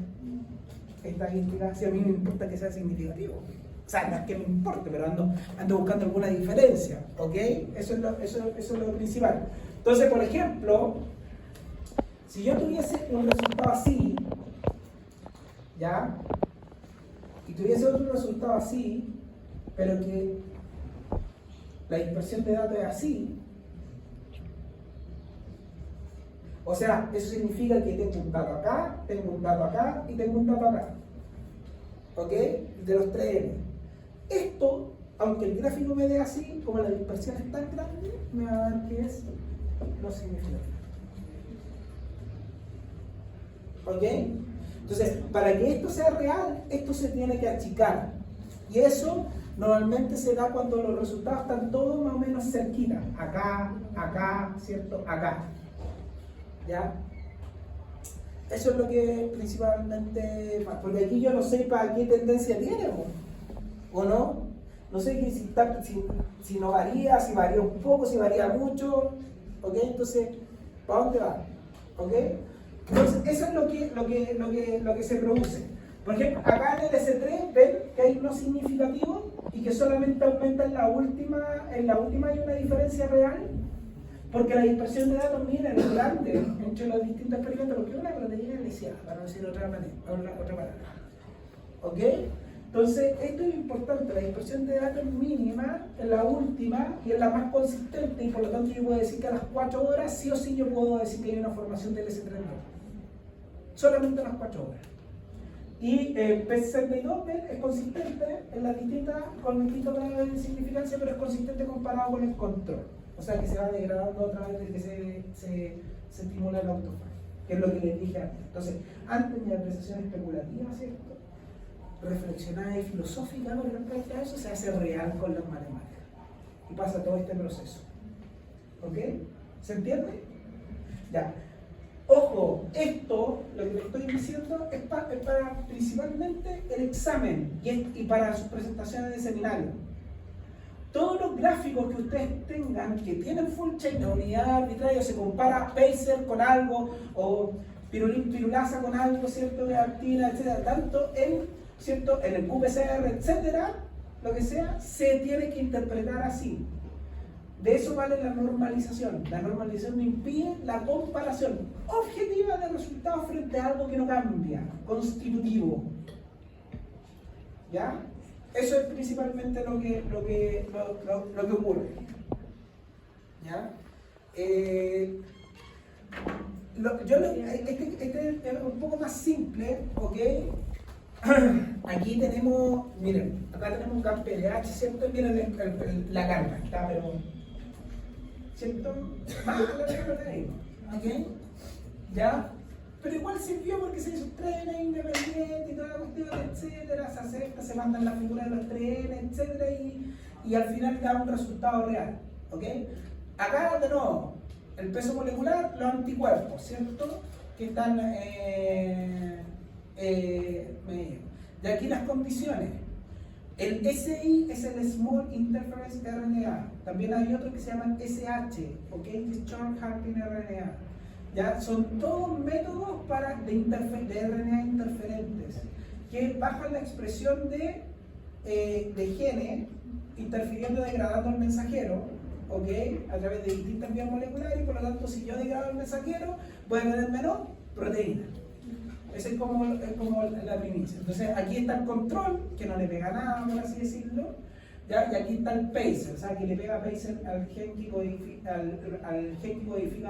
Speaker 1: estadística? Si a mí me importa que sea significativo. O sea, no es que me importe, pero ando buscando alguna diferencia. ¿Ok? Eso es lo principal. Entonces, por ejemplo, si yo tuviese un resultado así, ¿ya? Y tuviese otro resultado así, pero que la dispersión de datos es así, o sea, eso significa que tengo un dato acá, tengo un dato acá y tengo un dato acá. ¿Ok? De los 3N. Esto, aunque el gráfico me dé así, como la dispersión es tan grande, me va a dar que es lo significativo. ¿Ok? Entonces, para que esto sea real, esto se tiene que achicar. Y eso Normalmente se da cuando los resultados están todos más o menos cerquita. Acá, acá, ¿cierto? Acá. ¿Ya? Eso es lo que principalmente... Porque aquí yo no sé para qué tendencia tiene, ¿o no? No sé si no varía, si varía un poco, si varía mucho. ¿Ok? Entonces, ¿para dónde va? ¿Ok? Entonces, eso es lo que se produce. Por ejemplo, acá en el S3 ven que hay unos significativos y que solamente aumenta en la última hay una diferencia real, porque la dispersión de datos, miren, es grande entre los distintos experimentos, porque es una proteína lisiada, para no decir otra palabra. ¿Ok? Entonces, esto es importante, la dispersión de datos es mínima en la última y es la más consistente, y por lo tanto yo puedo decir que a las 4 horas sí o sí yo puedo decir que hay una formación del S3 solamente a las 4 horas. Y P62 es consistente en las con distintos grados de significancia, pero es consistente comparado con el control. O sea que se va degradando otra vez de que se estimula la autofagia, que es lo que les dije antes. Entonces, antes de la apreciación especulativa, ¿cierto? Reflexionada y filosófica con respecto a eso, se hace real con las matemáticas. Y pasa todo este proceso. ¿Ok? ¿Se entiende? Ya. Ojo, esto, lo que les estoy diciendo, es para principalmente el examen y para sus presentaciones de seminario. Todos los gráficos que ustedes tengan que tienen full chain, la unidad arbitraria, se compara Pacer con algo, o pirulasa con algo, ¿cierto? De actina, etcétera, tanto ¿cierto? En el QPCR, etcétera, lo que sea, se tiene que interpretar así. De eso vale la normalización. La normalización impide la comparación objetiva de resultados frente a algo que no cambia, constitutivo. ¿Ya? Eso es principalmente lo que ocurre. ¿Ya? Este es un poco más simple, ¿ok? Aquí tenemos, miren, acá tenemos un KPDH, ¿cierto? Miren la carga, está, pero... ¿cierto? Más la carga de ahí, ¿ok? ¿Ya? Pero igual sirvió porque se hizo un tren independiente y toda la cuestión, etcétera, se acepta, se mandan las figuras de los trenes, etcétera, y al final da un resultado real, ¿ok? Acá de nuevo, el peso molecular, los anticuerpos, ¿cierto? Que están medidos. De aquí las condiciones. El SI es el Small Interference RNA. También hay otro que se llama SH, ¿ok? Short Hamping RNA. ¿Ya? Son todos métodos de RNA interferentes que bajan la expresión de genes interfiriendo, degradando al mensajero, ¿ok? A través de distintas vías moleculares, y por lo tanto, si yo degrado al mensajero, voy a tener menos proteína. Esa es como la primicia. Entonces, aquí está el control, que no le pega nada, por así decirlo. ¿Ya? Y aquí está el pacer, o sea, que le pega a pacer al gen que codifica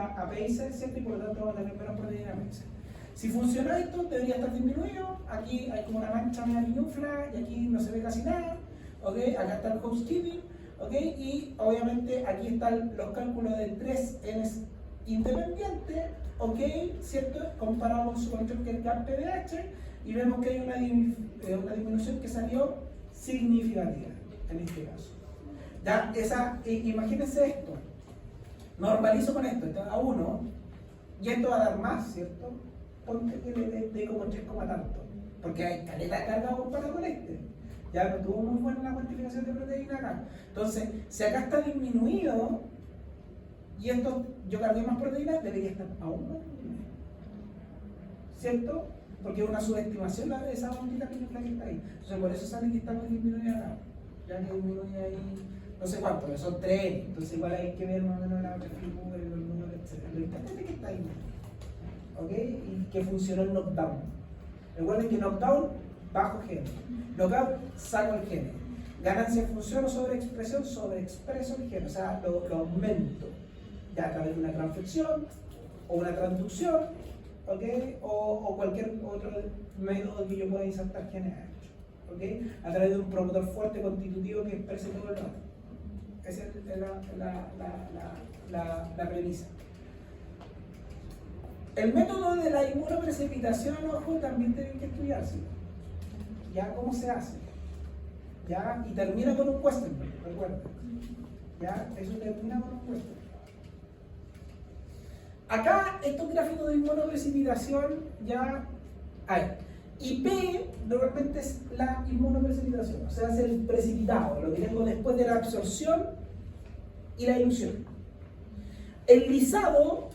Speaker 1: a pacer, ¿cierto? Y por lo tanto va a tener menos proteína pacer. Si funciona esto, debería estar disminuido. Aquí hay como una mancha media minúscula y aquí no se ve casi nada. ¿Ok? Acá está el housekeeping. ¿Ok? Y obviamente aquí están los cálculos de 3 Ns independientes. ¿Ok? ¿Cierto? Comparamos con su control que es el KPDH y vemos que hay una disminución que salió significativa en este caso. ¿Ya? Imagínense esto. Normalizo con esto a 1 y esto va a dar más, ¿cierto? Ponte que le dé como 3, tanto, porque hay caleta carga comparado con este. Ya no tuvo muy buena la cuantificación de proteína acá. Entonces, si acá está disminuido y esto yo cargué más proteína, debería estar aún más, ¿cierto? Porque es una subestimación de esa bombita que está ahí. Entonces, por eso sale que está muy disminuida acá. Ya que disminuye ahí, no sé cuánto, pero son 3. Entonces, igual hay que ver más o menos la otra figura, el número, etc. Lo importante es que está ahí, ¿ok? Y que funcionó el knockdown. Recuerden que knockdown, bajo gene. Knockout, saco el gene. Ganancia en función o sobreexpresión, sobreexpreso el gene. O sea, lo aumento. Ya a través de una transfección o una transducción, ¿ok? O cualquier otro método que yo pueda insertar genes adentro, ¿ok? A través de un promotor fuerte constitutivo que exprese todo el rato. Esa es la premisa. El método de la inmunoprecipitación, ojo, también tienen que estudiarse. ¿Ya? ¿Cómo se hace? ¿ya? Y termina con un question, recuerda. ¿Ya? Eso termina con un question. Acá, estos gráficos de inmunoprecipitación ya hay. Y P normalmente es la inmunoprecipitación, o sea, es el precipitado, lo que tengo después de la absorción y la ilusión. El lisado,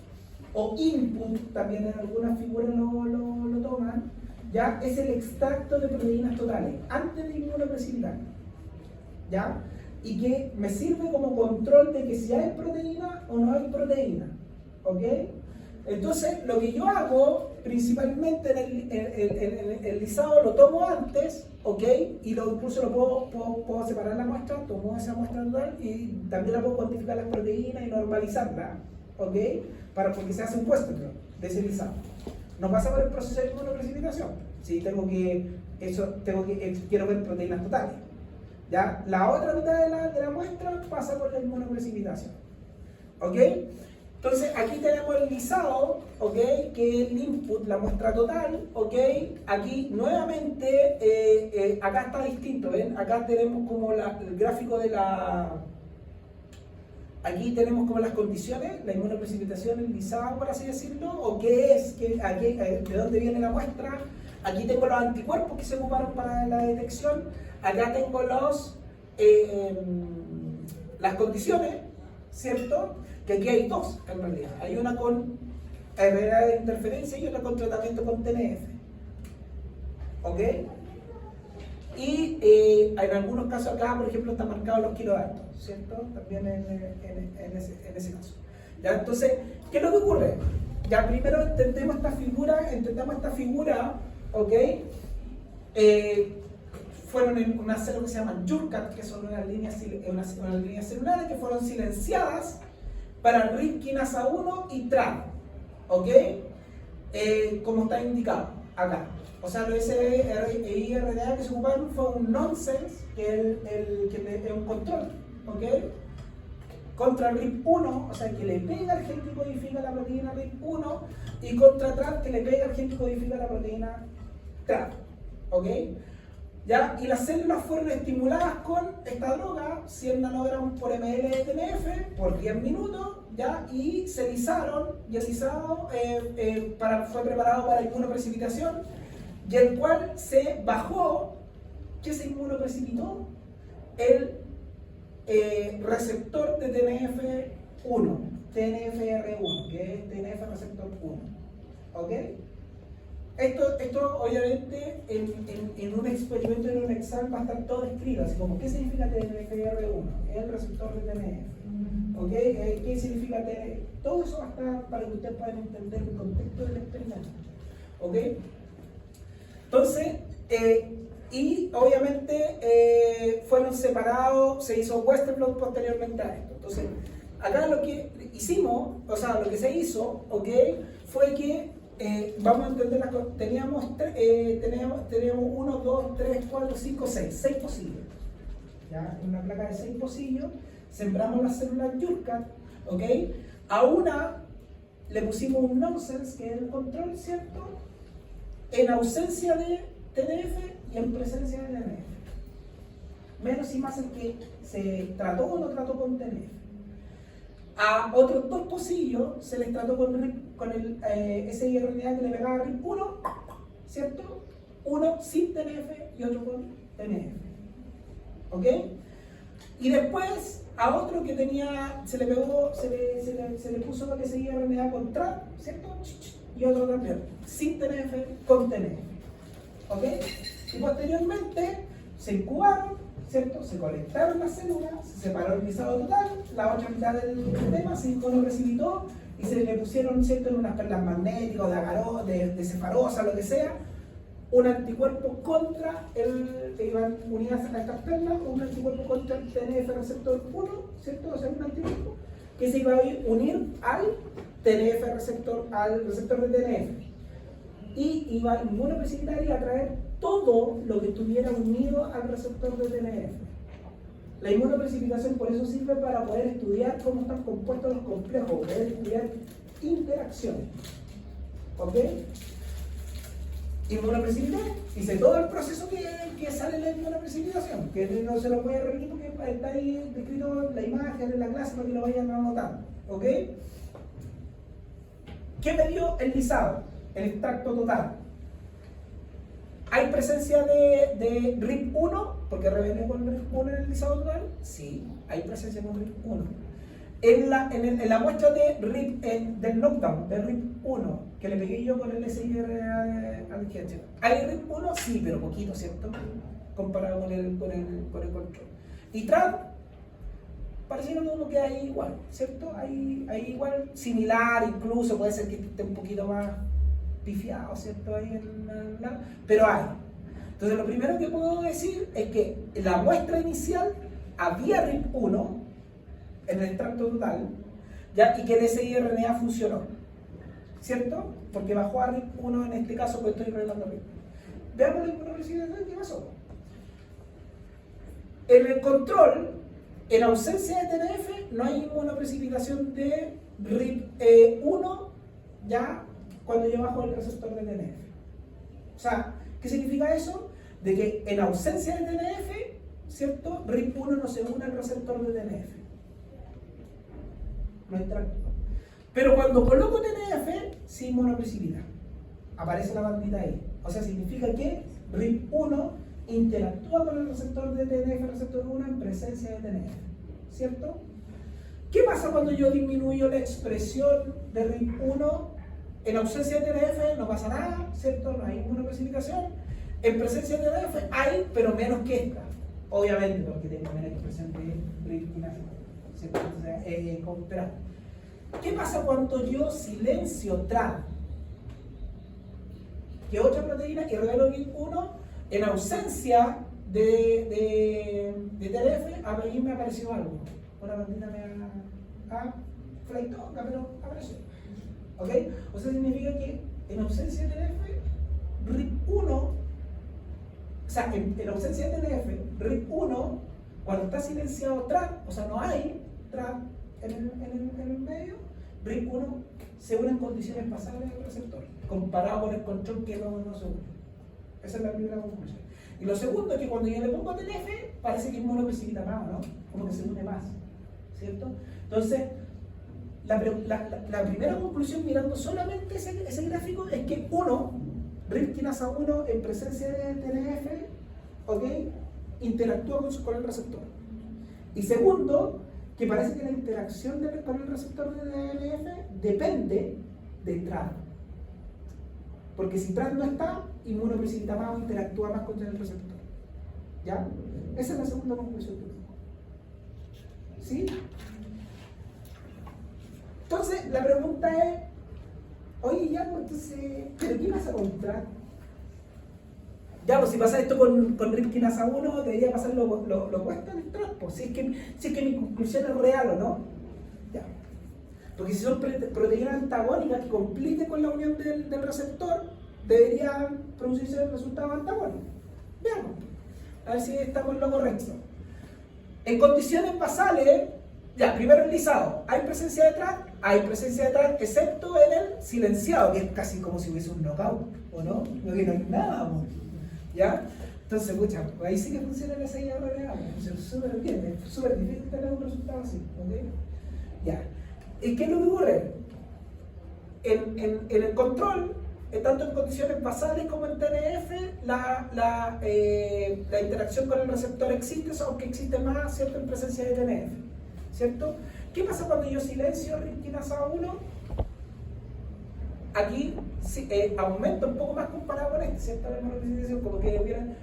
Speaker 1: o input, también en algunas figuras lo toman, ya es el extracto de proteínas totales, antes de inmunoprecipitar. ¿Ya? Y que me sirve como control de que si hay proteína o no hay proteína. ¿Ok? Entonces, lo que yo hago, principalmente en el lisado, lo tomo antes, ¿ok? Y incluso lo puedo separar la muestra, tomo esa muestra total y también la puedo cuantificar las proteínas y normalizarla, ¿ok? Porque se hace un puesto de ese lisado. No pasa por el proceso de inmunoprecipitación. Si quiero ver proteínas totales. ¿Ya? La otra mitad de la muestra pasa por la inmunoprecipitación. ¿Ok? Entonces aquí tenemos el lisado, ¿ok? Que es el input, la muestra total, ¿ok? Aquí nuevamente, acá está distinto, ¿ven? Acá tenemos como el gráfico de la... Aquí tenemos como las condiciones, la inmunoprecipitación, el lisado, por así decirlo, o qué es, de dónde viene la muestra. Aquí tengo los anticuerpos que se ocuparon para la detección. Acá tengo las condiciones, ¿cierto? Que aquí hay dos, en realidad. Hay una con RNA de interferencia y otra con tratamiento con TNF. ¿Ok? Y en algunos casos acá, por ejemplo, están marcados los kilodaltos, ¿cierto? También en ese caso. ¿Ya? Entonces, ¿qué es lo que ocurre? Ya primero entendemos esta figura, ¿ok? Fueron en una célula que se llama Jurkat, que son unas líneas celulares que fueron silenciadas para RIP kinasa 1 y TRAB, ¿ok? Como está indicado acá. O sea, los siRNA que se ocuparon fue un nonsense, que es un control, ¿ok? Contra RIP1, o sea, que le pega al gen que codifica la proteína RIP1, y contra TRAB, que le pega al gen que codifica la proteína TRAB, ¿ok? ¿Ya? Y las células fueron estimuladas con esta droga, 100 nanogramos por ml de TNF, por 10 minutos, ¿ya? Y se lisaron, y el lisado fue preparado para inmunoprecipitación, y el cual se bajó, que se inmunoprecipitó, el receptor de TNF1, TNFR1, que es TNF receptor 1, ¿ok? Esto obviamente en un experimento, en un examen va a estar todo escrito, así como ¿qué significa TNFR1? Es el receptor de TNF. ¿Ok? ¿Qué significa TNF? Todo eso va a estar para que ustedes puedan entender el contexto del experimento. ¿Ok? Entonces, y obviamente fueron separados, se hizo Western blot posteriormente a esto. Entonces, acá lo que hicimos, o sea, lo que se hizo, ¿ok? Fue que vamos a entender las cosas. Teníamos 1, 2, 3, 4, 5, 6 pocillos. ¿Ya? En una placa de 6 pocillos, sembramos las células Jurkat, ¿ok? A una le pusimos un nonsense, que es el control, ¿cierto? En ausencia de TNF y en presencia de TNF. Menos y más el que se trató o no trató con TNF. A otros dos pocillos se les trató con el siRNA que le pegaba a RIP1, ¿cierto? Uno sin TNF y otro con TNF. ¿Ok? Y después a otro que se le puso lo que siRNA con TRAB, ¿cierto? Y otro también, sin TNF con TNF. ¿Ok? Y posteriormente se incubaron, ¿cierto? Se conectaron las células, se separó el lisado total, la otra mitad del tema se inmunoprecipitó y se le pusieron, ¿cierto? En unas perlas magnéticas, de cefarosa, lo que sea, un anticuerpo contra que iban unidas a estas perlas, un anticuerpo contra el TNF receptor 1, ¿cierto? O sea, un anticuerpo que se iba a unir al receptor de TNF. Y iba a inmunoprecipitar y atraer todo lo que estuviera unido al receptor de TNF. La inmunoprecipitación por eso sirve para poder estudiar cómo están compuestos los complejos, poder estudiar interacciones. ¿Ok? Inmunoprecipité, hice todo el proceso que sale en la inmunoprecipitación, que no se lo voy a repetir porque está ahí descrito la imagen en la clase para que lo vayan anotando, ¿ok? ¿Qué me dio el lisado? El extracto total. ¿Hay presencia de RIP1? Porque revelé con RIP1 en el lisado total. Sí, hay presencia con RIP1. En la muestra de RIP, del knockdown, de RIP1, que le pegué yo con el SIR al GH. ¿Hay RIP1? Sí, pero poquito, ¿cierto? Comparado con el control. Y TRAD, pareciera como que hay igual, ¿cierto? Hay igual, similar, incluso puede ser que esté un poquito más pifiado, ¿cierto? Ahí pero hay. Entonces, lo primero que puedo decir es que en la muestra inicial había RIP1 en el extracto total, ¿ya? Y que el siRNA funcionó, ¿cierto? Porque bajó a RIP1 en este caso, pues estoy revelando RIP. Veamos la inmunoprecipitación, ¿qué pasó? En el control, en ausencia de TNF, no hay inmunoprecipitación de RIP1, ya cuando yo bajo el receptor de TNF. O sea, ¿qué significa eso? De que en ausencia de TNF, ¿cierto? RIP1 no se une al receptor de TNF. No entra. Pero cuando coloco TNF, sí inmunoprecipita. Aparece la bandita ahí. O sea, significa que RIP1 interactúa con el receptor de TNF, el receptor 1 en presencia de TNF. ¿Cierto? ¿Qué pasa cuando yo disminuyo la expresión de RIP1? En ausencia de TNF no pasa nada, ¿cierto? No hay inmunoprecipitación. En presencia de TNF hay, pero menos que esta. Obviamente, porque tengo menos expresión de RIP quinasa. ¿Cierto? Entonces, ¿qué pasa cuando yo silencio TRAD? Que otra proteína y revelo RIP1 en ausencia de TNF, a mí me apareció algo. Una bandita me fleitó, pero apareció. ¿Ok? O sea, significa que en ausencia de TNF, RIP1, o sea, en ausencia de TNF, RIP1, cuando está silenciado TRAD, o sea, no hay TRAD en el medio, RIP1 se une en condiciones pasables del receptor, comparado con el control que no se une. Esa es la primera conclusión. Y lo segundo es que cuando yo le pongo TNF, parece que inmunoprecipita más, ¿no? Como que se une más, ¿cierto? Entonces, la primera conclusión mirando solamente ese gráfico es que RIP quinasa 1 en presencia de TNF, ¿ok? Interactúa con el receptor. Y segundo, que parece que la interacción con el receptor de TNF depende de TRAD. Porque si TRAD no está, inmunoprecipita más o interactúa más con el receptor. ¿Ya? Esa es la segunda conclusión que tengo. ¿Sí? Entonces, la pregunta es, oye, ya, pues entonces, ¿pero qué pasa con TRAD? Ya, pues si pasa esto con RIP quinasa 1, debería pasar lo opuesto en el TRAD, pues, si es que mi conclusión es real o no. Ya. Porque si son proteínas antagónicas que completen con la unión del receptor, deberían producirse resultados antagónicos. Veamos, a ver si estamos en lo correcto. En condiciones basales, ya, primero el lisado, ¿hay presencia de TRAD? Hay presencia de TRAD, excepto en el silenciado, que es casi como si hubiese un knockout, ¿o no? No, que no hay nada, ¿no? ¿Ya? Entonces, escucha, ahí sí que funciona el siRNA, funciona súper bien, es súper difícil tener un resultado así, ¿ok? Ya. ¿Y qué es lo que ocurre? En el control, tanto en condiciones basales como en TNF, la interacción con el receptor existe, aunque existe más, ¿cierto?, en presencia de TNF, ¿cierto? ¿Qué pasa cuando yo silencio RIP quinasa 1? Aquí aumenta un poco más comparado con este, ¿cierto? Como que hubieran,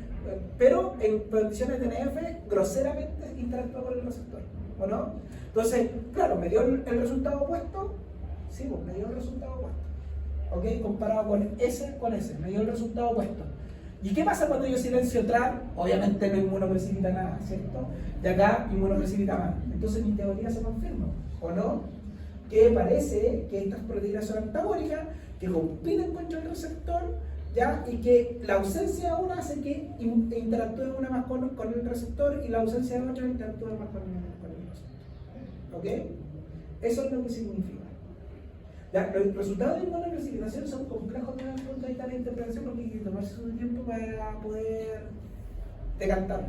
Speaker 1: pero en condiciones de TNF, groseramente interactúa con el receptor, ¿o no? Entonces, claro, me dio el resultado opuesto, sí, pues me dio el resultado opuesto, ¿ok? Comparado con ese, me dio el resultado opuesto. ¿Y qué pasa cuando yo silencio TRAD? Obviamente no inmunoprecipita nada, ¿cierto? De acá inmunoprecipita más. Entonces mi teoría se confirma, ¿o no? Que parece que estas proteínas son antagónicas, que compiten contra el receptor, ¿ya? Y que la ausencia de una hace que interactúe una más con el receptor y la ausencia de otra interactúe más con el receptor. ¿Ok? Eso es lo que significa. Los resultados de inmunoprecipitación son complejos desde el punto de vista de la interpretación porque hay que tomarse su tiempo para poder decantarlo.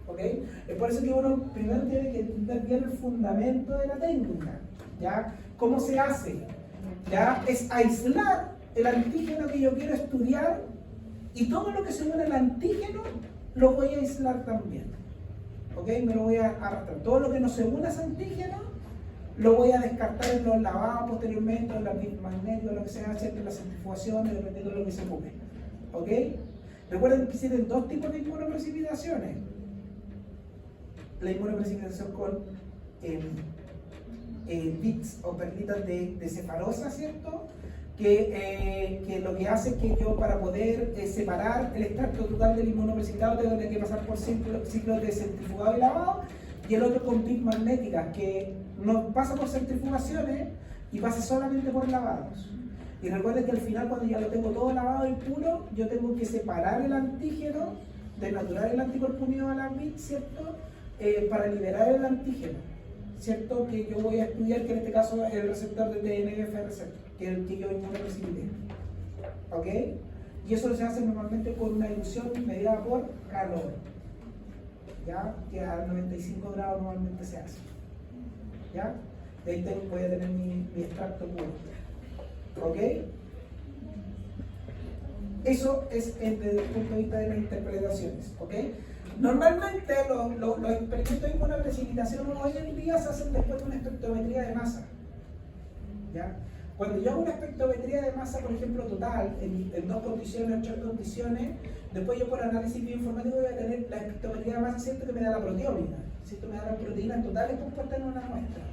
Speaker 1: ¿Ok? Es por eso que uno primero tiene que entender bien el fundamento de la técnica. ¿Ya? ¿Cómo se hace? ¿Ya? Es aislar el antígeno que yo quiero estudiar y todo lo que se une al antígeno lo voy a aislar también. ¿Ok? Me lo voy a arrastrar. Todo lo que no se une a ese antígeno lo voy a descartar en los lavados posteriormente, en la magnética, lo que sea, ¿cierto? En las centrifugaciones, dependiendo de lo que se ocupe. ¿Ok? Recuerden que existen dos tipos de inmunoprecipitaciones. La inmunoprecipitación con bits o perlitas de cefarosa, ¿cierto? Que lo que hace es que yo, para poder separar el extracto total del inmunoprecipitado, tengo que pasar por ciclos de centrifugado y lavado, y el otro con bits magnéticas, que no pasa por centrifugaciones y pasa solamente por lavados. Y recuerden que al final, cuando ya lo tengo todo lavado y puro, yo tengo que separar el antígeno, desnaturar el anticuerpo unido a la bits, ¿cierto? Para liberar el antígeno, ¿cierto? Que yo voy a estudiar, que en este caso es el receptor de TNF receptor, que es el que yo inmunoprecipité. ¿Ok? Y eso se hace normalmente con una ilusión mediada por calor, ¿ya? Que a 95 grados normalmente se hace. ¿Ya? De ahí voy a tener mi extracto puro. ¿Ok? Eso es desde el punto de vista de las interpretaciones. ¿Ok? Normalmente los experimentos de inmunoprecipitación hoy en día se hacen después de una espectrometría de masa. ¿Ya? Cuando yo hago una espectrometría de masa, por ejemplo, total, en 2 condiciones o 3 condiciones, después yo por análisis bioinformático voy a tener la espectrometría de masa, ¿cierto? Que me da la proteómica, ¿cierto? Me da las proteínas totales compuestas en una muestra.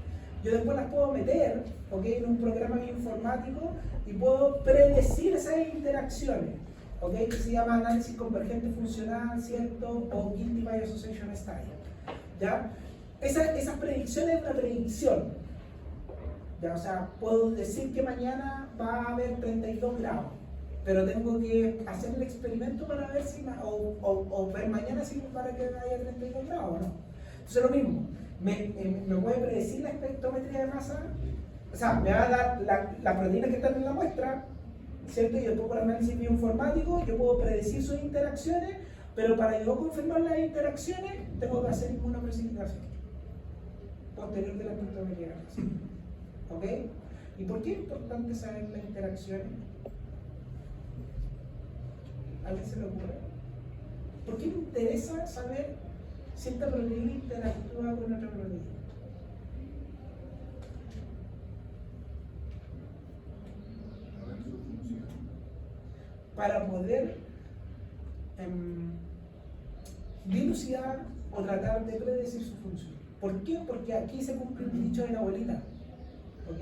Speaker 1: Yo después las puedo meter, ¿ok? En un programa bioinformático y puedo predecir esas interacciones, ¿ok? Que se llama análisis convergente funcional, ¿cierto? O Guilty by Association Style. ¿Ya? Esas predicciones es una predicción. ¿Ya? O sea, puedo decir que mañana va a haber 32 grados, pero tengo que hacer el experimento para ver si, o ver mañana si para que haya 32 grados o no. Entonces lo mismo, me puede predecir la espectrometría de masa, o sea, me va a dar las proteínas que están en la muestra, ¿cierto? Y después por análisis bioinformático yo puedo predecir sus interacciones, pero para yo confirmar las interacciones tengo que hacer inmunoprecipitación posterior de la espectrometría de masa. ¿Ok? ¿Y por qué es importante saber las interacciones? ¿A alguien se le ocurre? ¿Por qué me interesa saber si esta proteína interactúa con otra proteína? Para poder dilucidar o tratar de predecir su función. ¿Por qué? Porque aquí se cumple el dicho de la abuelita. ¿Ok?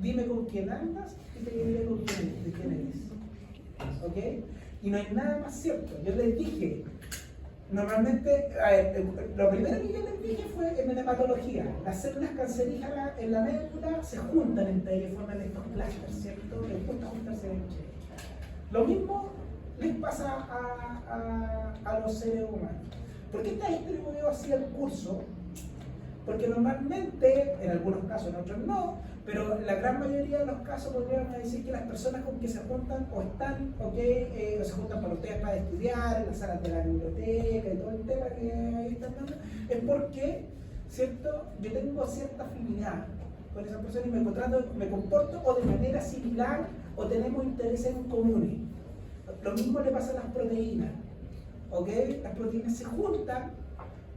Speaker 1: Dime con quién andas y te diré con quién eres. ¿Ok? Y no hay nada más cierto. Yo les dije, normalmente, lo primero que yo les dije fue en hematología. Las células cancerígenas en la médula se juntan entre ellas y forman estos clusters, ¿cierto? Les gusta juntarse entre ellos. Lo mismo les pasa a los seres humanos. ¿Por qué está distribuido así el curso? Porque normalmente, en algunos casos, en otros no, pero en la gran mayoría de los casos podríamos decir que las personas con que se juntan o están, o se juntan para ustedes para estudiar, en las salas de la biblioteca y todo el tema que ahí están dando, es porque, ¿cierto? Yo tengo cierta afinidad con esa persona y me comporto o de manera similar o tenemos intereses en comunes. Lo mismo le pasa a las proteínas, ¿ok? Las proteínas se juntan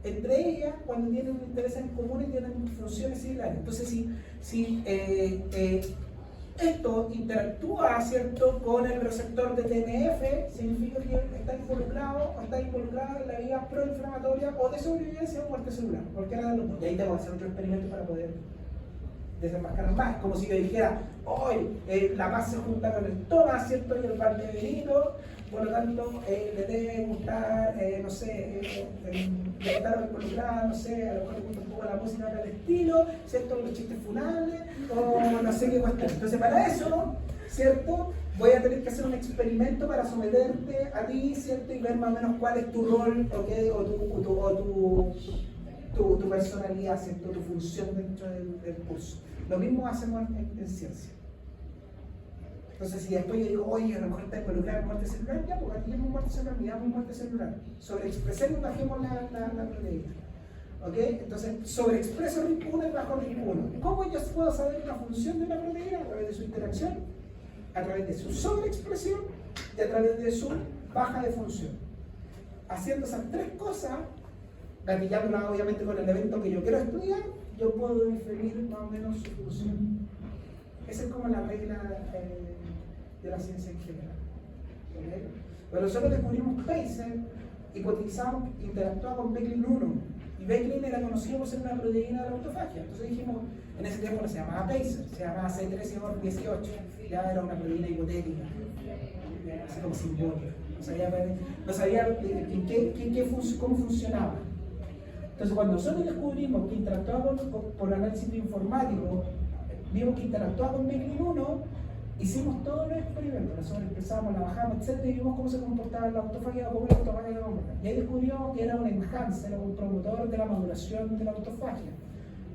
Speaker 1: entre ellas cuando tienen intereses en común y tienen funciones similares. Entonces, si esto interactúa, ¿cierto?, con el receptor de TNF, significa que está involucrado o está involucrado en la vía proinflamatoria o de sobrevivencia o muerte celular, cualquiera de los dos. Y ahí tengo que hacer otro experimento para poder desenmascarar más, como si yo dijera, hoy la paz se junta con el toma, ¿cierto?, y el valdebenito, por lo tanto, le debe gustar, no sé, le gustaron involucrar, no sé, a lo mejor le gusta un poco la música del estilo, ¿cierto?, los chistes funables, o no sé qué cuestión. Entonces, para eso, ¿cierto?, voy a tener que hacer un experimento para someterte a ti, ¿cierto?, y ver más o menos cuál es tu rol, ¿okay?, o tu personalidad, ¿cierto?, tu función dentro del curso. Lo mismo hacemos en ciencia. Entonces, si después yo digo, oye, a lo mejor está involucrada en muerte celular, ya, porque aquí tenemos muerte celular, miramos muerte celular. Sobreexpresemos y bajemos la proteína. ¿Ok? Entonces, sobreexpreso RIP1 y bajo RIP1. ¿Cómo yo puedo saber la función de una proteína? A través de su interacción, a través de su sobreexpresión y a través de su baja de función. Haciendo esas tres cosas, gatillándola obviamente con el evento que yo quiero estudiar, yo puedo definir más o menos su función. Esa es como la regla de la ciencia en general. ¿Okay? Pero nosotros descubrimos PACER, hipotizamos, interactuaba con Becklin-1. Y Becklin era conocido por ser una proteína de la autofagia. Entonces dijimos, en ese tiempo no se llamaba PACER, se llamaba C13-18. Ya era una proteína hipotética, así como simbólica. No sabía cómo funcionaba. Entonces, cuando nosotros descubrimos que interactuaba por análisis bioinformático, vimos que interactuaba con Becklin-1, hicimos todos los experimentos, nosotros empezamos, la bajamos, etc. Y vimos cómo se comportaba la autofagia, cómo la autofagia se comportaba. Y ahí descubrimos que era un enhancer, era un promotor de la maduración de la autofagia.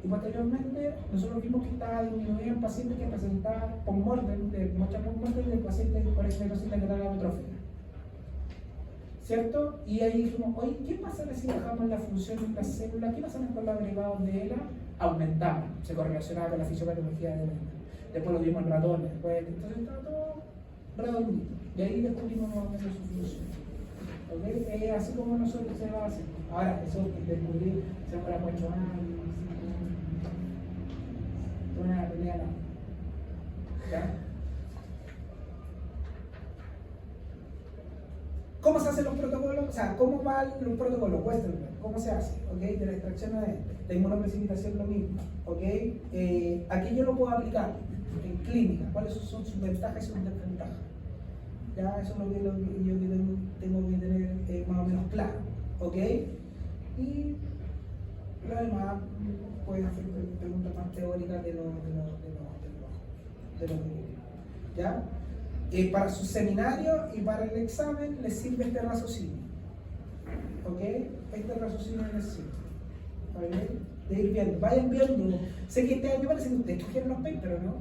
Speaker 1: Y posteriormente, nosotros vimos que estaba disminuido en pacientes que presentaban post-mortem, muestras post-mortem de pacientes con esclerosis lateral amiotrófica. ¿Cierto? Y ahí dijimos, oye, ¿qué pasa si bajamos la función de la célula? ¿Qué pasa con los agregados de ELA? Aumentamos, se correlacionaba con la fisiopatología de ELA. Después lo vimos en ratones, entonces estaba todo redondito. Y ahí descubrimos más o menos su función. ¿Okay? Así como nosotros se va a hacer. Ahora, eso descubrir se demora mucho años. Una pelea no. ¿Ya? ¿Cómo se hacen los protocolos? O sea, ¿cómo va los protocolos? Westerberg, ¿cómo se hace? ¿Okay? De la extracción de inmunoprecipitación lo mismo. ¿Okay? Aquí yo lo puedo aplicar en clínica. ¿Cuáles son sus ventajas y sus desventajas? Ya, eso es lo que yo tengo que tener más o menos claro. ¿Ok? Y lo demás pueden hacer preguntas más teóricas de lo ¿ya? Para su seminario y para el examen les sirve este raciocinio. ¿Ok? Este raciocinio les sirve. ¿Okay? De ir viendo. Vayan viendo. Sé que este año parece que ustedes cogieron los papers, ¿no?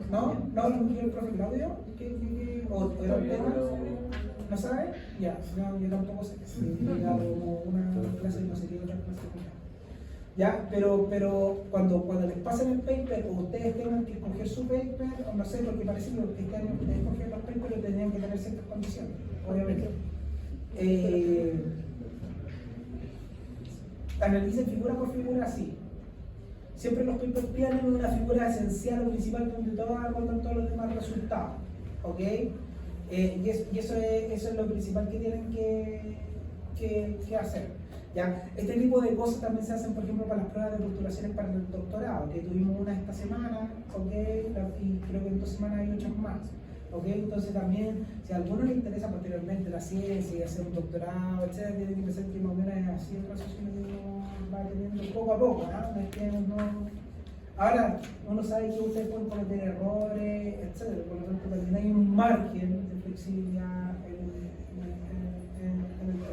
Speaker 1: ¿No? ¿No lo cogió el profe Claudio? ¿O era un tema? ¿No sabe? Ya, no, yo tampoco sé. He dado una clase y no sé qué otra clase. ¿Ya? Pero cuando les pasen el paper o ustedes tengan que escoger su paper, o no sé, porque parece que este año ustedes cogieron los papers y tenían que tener ciertas condiciones, obviamente. Analicen figura por figura así. Siempre los papers tienen una figura esencial o principal donde aportan todos los demás resultados. ¿Ok? Y eso es lo principal que tienen que hacer. ¿Ya? Este tipo de cosas también se hacen, por ejemplo, para las pruebas de postulaciones para el doctorado, que tuvimos una esta semana, ¿okay? Y creo que en 2 semanas hay 8 más. ¿Okay? Entonces también, si a alguno le interesa posteriormente la ciencia y hacer un doctorado, etc., tiene que pensar que más o menos es así el proceso que uno va teniendo poco a poco, ¿no? Ahora, uno sabe que ustedes pueden cometer errores, etc., por lo tanto también hay un margen de flexibilidad en el tema.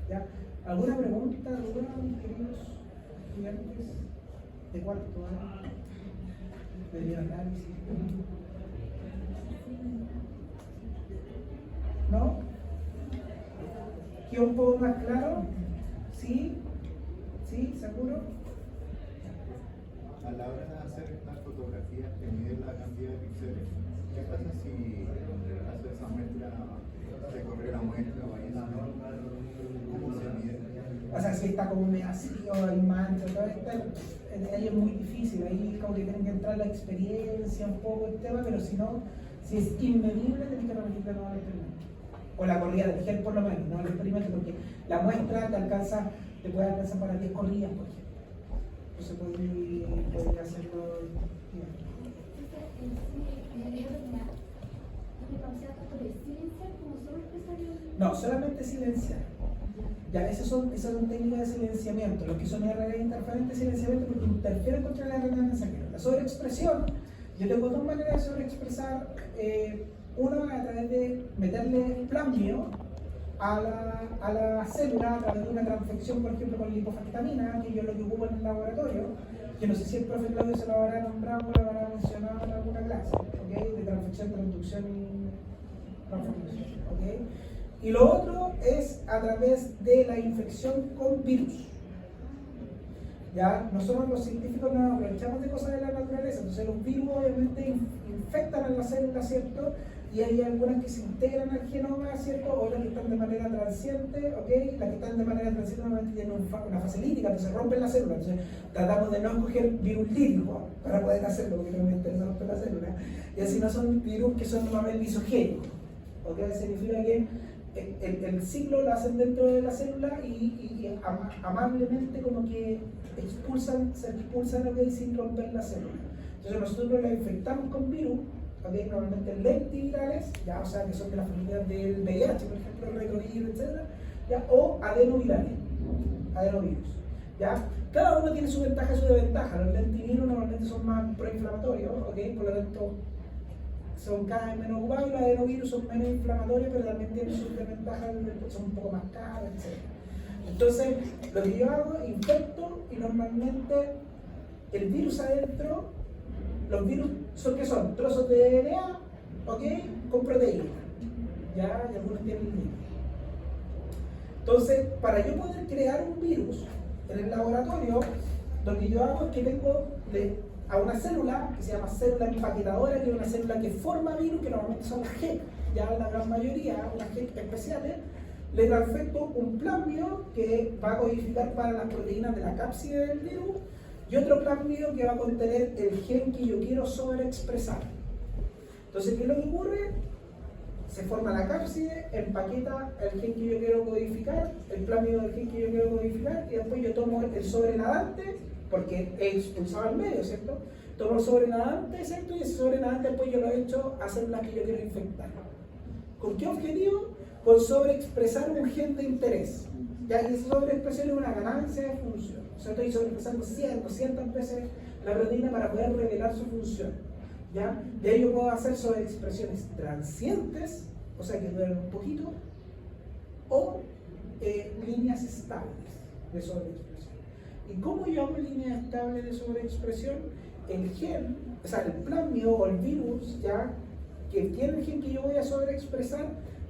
Speaker 1: ¿Ya? ¿Alguna pregunta, mis queridos estudiantes de cuarto año de bioanálisis? ¿No? ¿Queda un poco más claro? ¿Sí? ¿Sí? ¿Seguro?
Speaker 3: A la hora de hacer estas fotografías que miden la cantidad de píxeles, ¿qué pasa si hace esa muestra, recorre la muestra o ahí cómo se mide?
Speaker 1: O sea, si está como medio así o hay mancha, todo esto, ahí es muy difícil, ahí como que tienen que entrar la experiencia un poco el tema, pero si no, si es inmedible, tienen que repetir no al experimento. O la corrida del gel por lo menos, no al experimento, porque la muestra te puede alcanzar para 10 corridas, por ejemplo. Entonces podría hacerlo. No, solamente silenciar. Ya, esas son técnicas de silenciamiento, lo que son RNA interferentes de silenciamiento porque interfieren contra la RNA mensajero. La sobreexpresión, yo tengo 2 maneras de sobreexpresar. Una a través de meterle plambio a la célula a través de una transfección, por ejemplo, con lipofactamina, que yo lo que ocupo en el laboratorio, que no sé si el profe Claudio se lo habrá nombrado o lo habrá mencionado en alguna clase. ¿ok? De transfección, transducción y transformación, ¿ok? Y lo otro es a través de la infección con virus. Ya, nosotros los científicos nos aprovechamos de cosas de la naturaleza, entonces los virus obviamente infectan a la célula, ¿cierto? Y hay algunas que se integran al genoma, ¿cierto? Otras que están de manera transiente, ¿ok? Las que están de manera transiente normalmente tienen una fase lítica, entonces rompen la célula, entonces tratamos de no escoger virus líticos para poder hacerlo, porque normalmente no rompen la célula, y así no son virus que son normalmente lisogénicos, ¿ok? Significa que el ciclo lo hacen dentro de la célula y amablemente como que se expulsan ¿okay? Sin romper la célula. Entonces nosotros la infectamos con virus, ¿okay? Normalmente lentivirales, ya, o sea que son de la familia del VIH, por ejemplo, el retrovirus, etc. ¿Ya? O adenovirales, adenovirus. ¿Ya? Cada uno tiene su ventaja y su desventaja. Los lentivirus normalmente son más proinflamatorios, ¿okay? Por lo tanto son cada vez menos ocupados, y los adenovirus son menos inflamatorios, pero también tienen sus desventajas, son un poco más caros, etc. Entonces, lo que yo hago, infecto y normalmente el virus adentro, los virus son ¿qué son? Trozos de DNA, ¿ok? Con proteína, ¿ya? Y algunos tienen virus. Entonces, para yo poder crear un virus en el laboratorio, lo que yo hago es que tengo a una célula que se llama célula empaquetadora, que es una célula que forma virus, que normalmente son las GEC, ya la gran mayoría, unas GEC especiales. Le transfecto un plasmio que va a codificar para las proteínas de la cápside del virus y otro plasmio que va a contener el gen que yo quiero sobreexpresar. Entonces, ¿qué es lo que ocurre? Se forma la cápside, empaqueta el gen que yo quiero codificar, el plasmio del gen que yo quiero codificar, y después yo tomo el sobrenadante, porque he expulsado al medio, ¿cierto? Tomo el sobrenadante, ¿cierto? Y ese sobrenadante después yo lo echo a células que yo quiero infectar. ¿Con qué objetivo? Con sobreexpresar un gen de interés. Ya que esa sobreexpresión es una ganancia de función. O sea, estoy sobreexpresando 100, 200 veces la proteína para poder revelar su función. ¿Ya? De ahí yo puedo hacer sobreexpresiones transientes, o sea que duran un poquito, o líneas estables de sobreexpresión. ¿Y cómo yo hago líneas estables de sobreexpresión? El gen, o sea, el plasmio o el virus, ya, que tiene el gen que yo voy a sobreexpresar,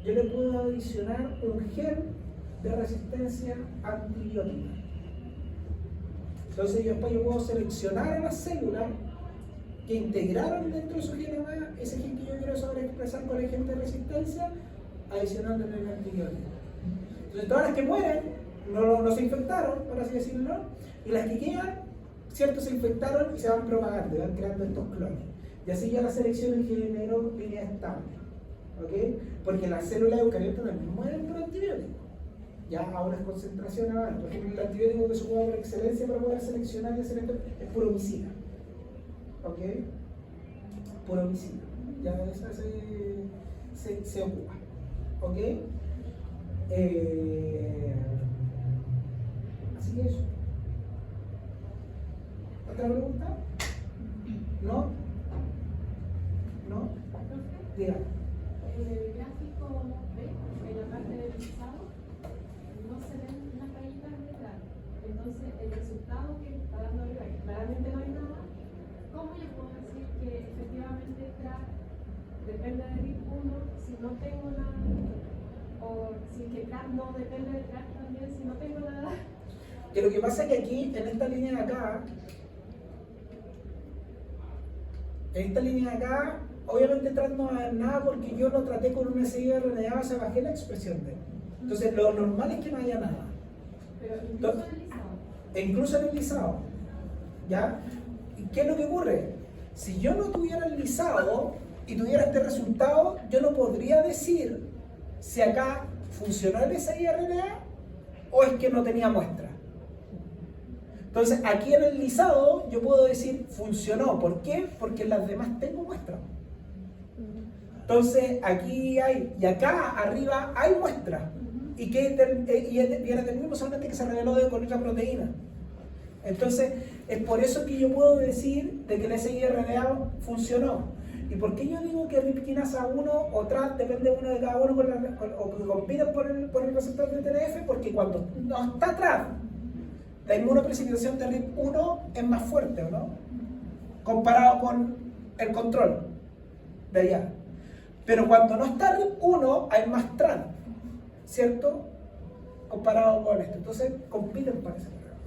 Speaker 1: yo le puedo adicionar un gen de resistencia antibiótica. Entonces después yo puedo seleccionar a las células que integraron dentro de su genoma ese gen que yo quiero sobreexpresar con el gen de resistencia, adicionándole el antibiótico. Entonces todas las que mueren no se infectaron, por así decirlo, y las que quedan, cierto, se infectaron y se van propagando, y van creando estos clones. Y así ya la selección generó líneas estables. ¿Okay? Porque las células eucariotas también mueren por antibióticos. Ya a unas concentraciones más. Por ejemplo, el antibiótico que se ocupa por excelencia para poder seleccionar y hacer esto es puromicina. ¿Ok? Puromicina. Ya esa se ocupa. ¿Ok? Así que eso. ¿Otra pregunta? ¿No? ¿No? Dígame.
Speaker 4: En el gráfico B, en la parte del listado, no se ven unas rayitas detrás. Entonces, el resultado que está dando arriba, que claramente no hay nada, ¿cómo yo puedo decir que efectivamente TRAC depende de RIP1 si no tengo nada? O si que TRAC no depende de TRAC también si no tengo nada.
Speaker 1: Que lo que pasa es que aquí, en esta línea de acá, obviamente TRAC no va a haber nada porque yo lo traté con una siRNA, o sea, bajé la expresión de él. Entonces, lo normal es que no haya nada.
Speaker 4: Pero incluso en el listado.
Speaker 1: Incluso en el lisado. ¿Ya? ¿Y qué es lo que ocurre? Si yo no tuviera el lisado y tuviera este resultado, yo no podría decir si acá funcionó el siRNA o es que no tenía muestra. Entonces, aquí en el lisado yo puedo decir funcionó. ¿Por qué? Porque en las demás tengo muestra. Entonces, aquí hay, y acá arriba hay muestra. Y que viene del mismo solamente que se reveló con otra proteína. Entonces, es por eso que yo puedo decir de que el siRNA funcionó. ¿Y por qué yo digo que RIP-kinasa 1 o TRAC depende uno de cada uno o que compiten por el receptor de TNF? Porque cuando no está TRAC, la inmunoprecipitación de RIP1 es más fuerte, ¿o no? Comparado con el control. de allá. Pero cuando no está RIP 1 hay más TRAN, ¿cierto? Comparado con esto. Entonces compiten para ese programa.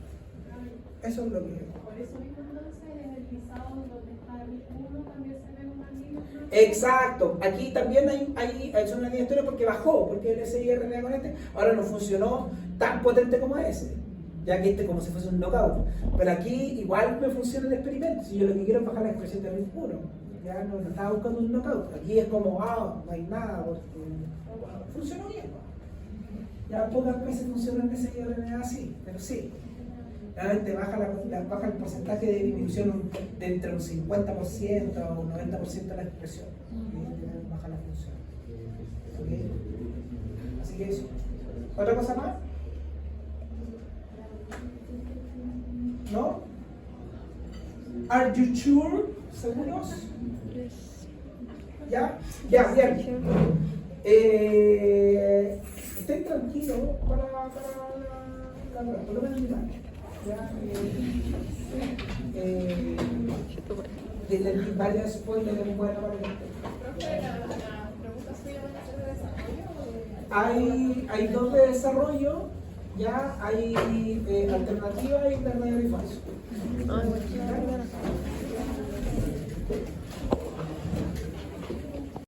Speaker 1: Eso es lo que...
Speaker 4: Por eso mismo entonces en el visado donde está el 1 también se ve una línea.
Speaker 1: Exacto, aquí también hay son una línea de historia porque bajó, porque el SIRNA con este ahora no funcionó tan potente como ese, ya que este como si fuese un knockout. Pero aquí igual me funciona el experimento, si yo lo que quiero es bajar la expresión de RIP 1, ya no estaba buscando un knockout. Aquí es como, no hay nada, porque funcionó bien. Ya pocas veces funciona el SIRNA así, pero sí. Realmente baja el porcentaje de disminución de entre un 50% o un 90% de la expresión. Y baja la función. ¿Okay? Así que eso. ¿Otra cosa más? ¿No? ¿Are you sure? ¿Seguros? ¿Ya? Ya, bien. Estén tranquilos para por lo menos mi madre. Desde varias spoilers que me pueden aparecer.
Speaker 5: ¿Las preguntas suyas van a ser de desarrollo?
Speaker 1: Hay dos de desarrollo, ya hay alternativa y verdadero y falso.
Speaker 6: Ah, bueno.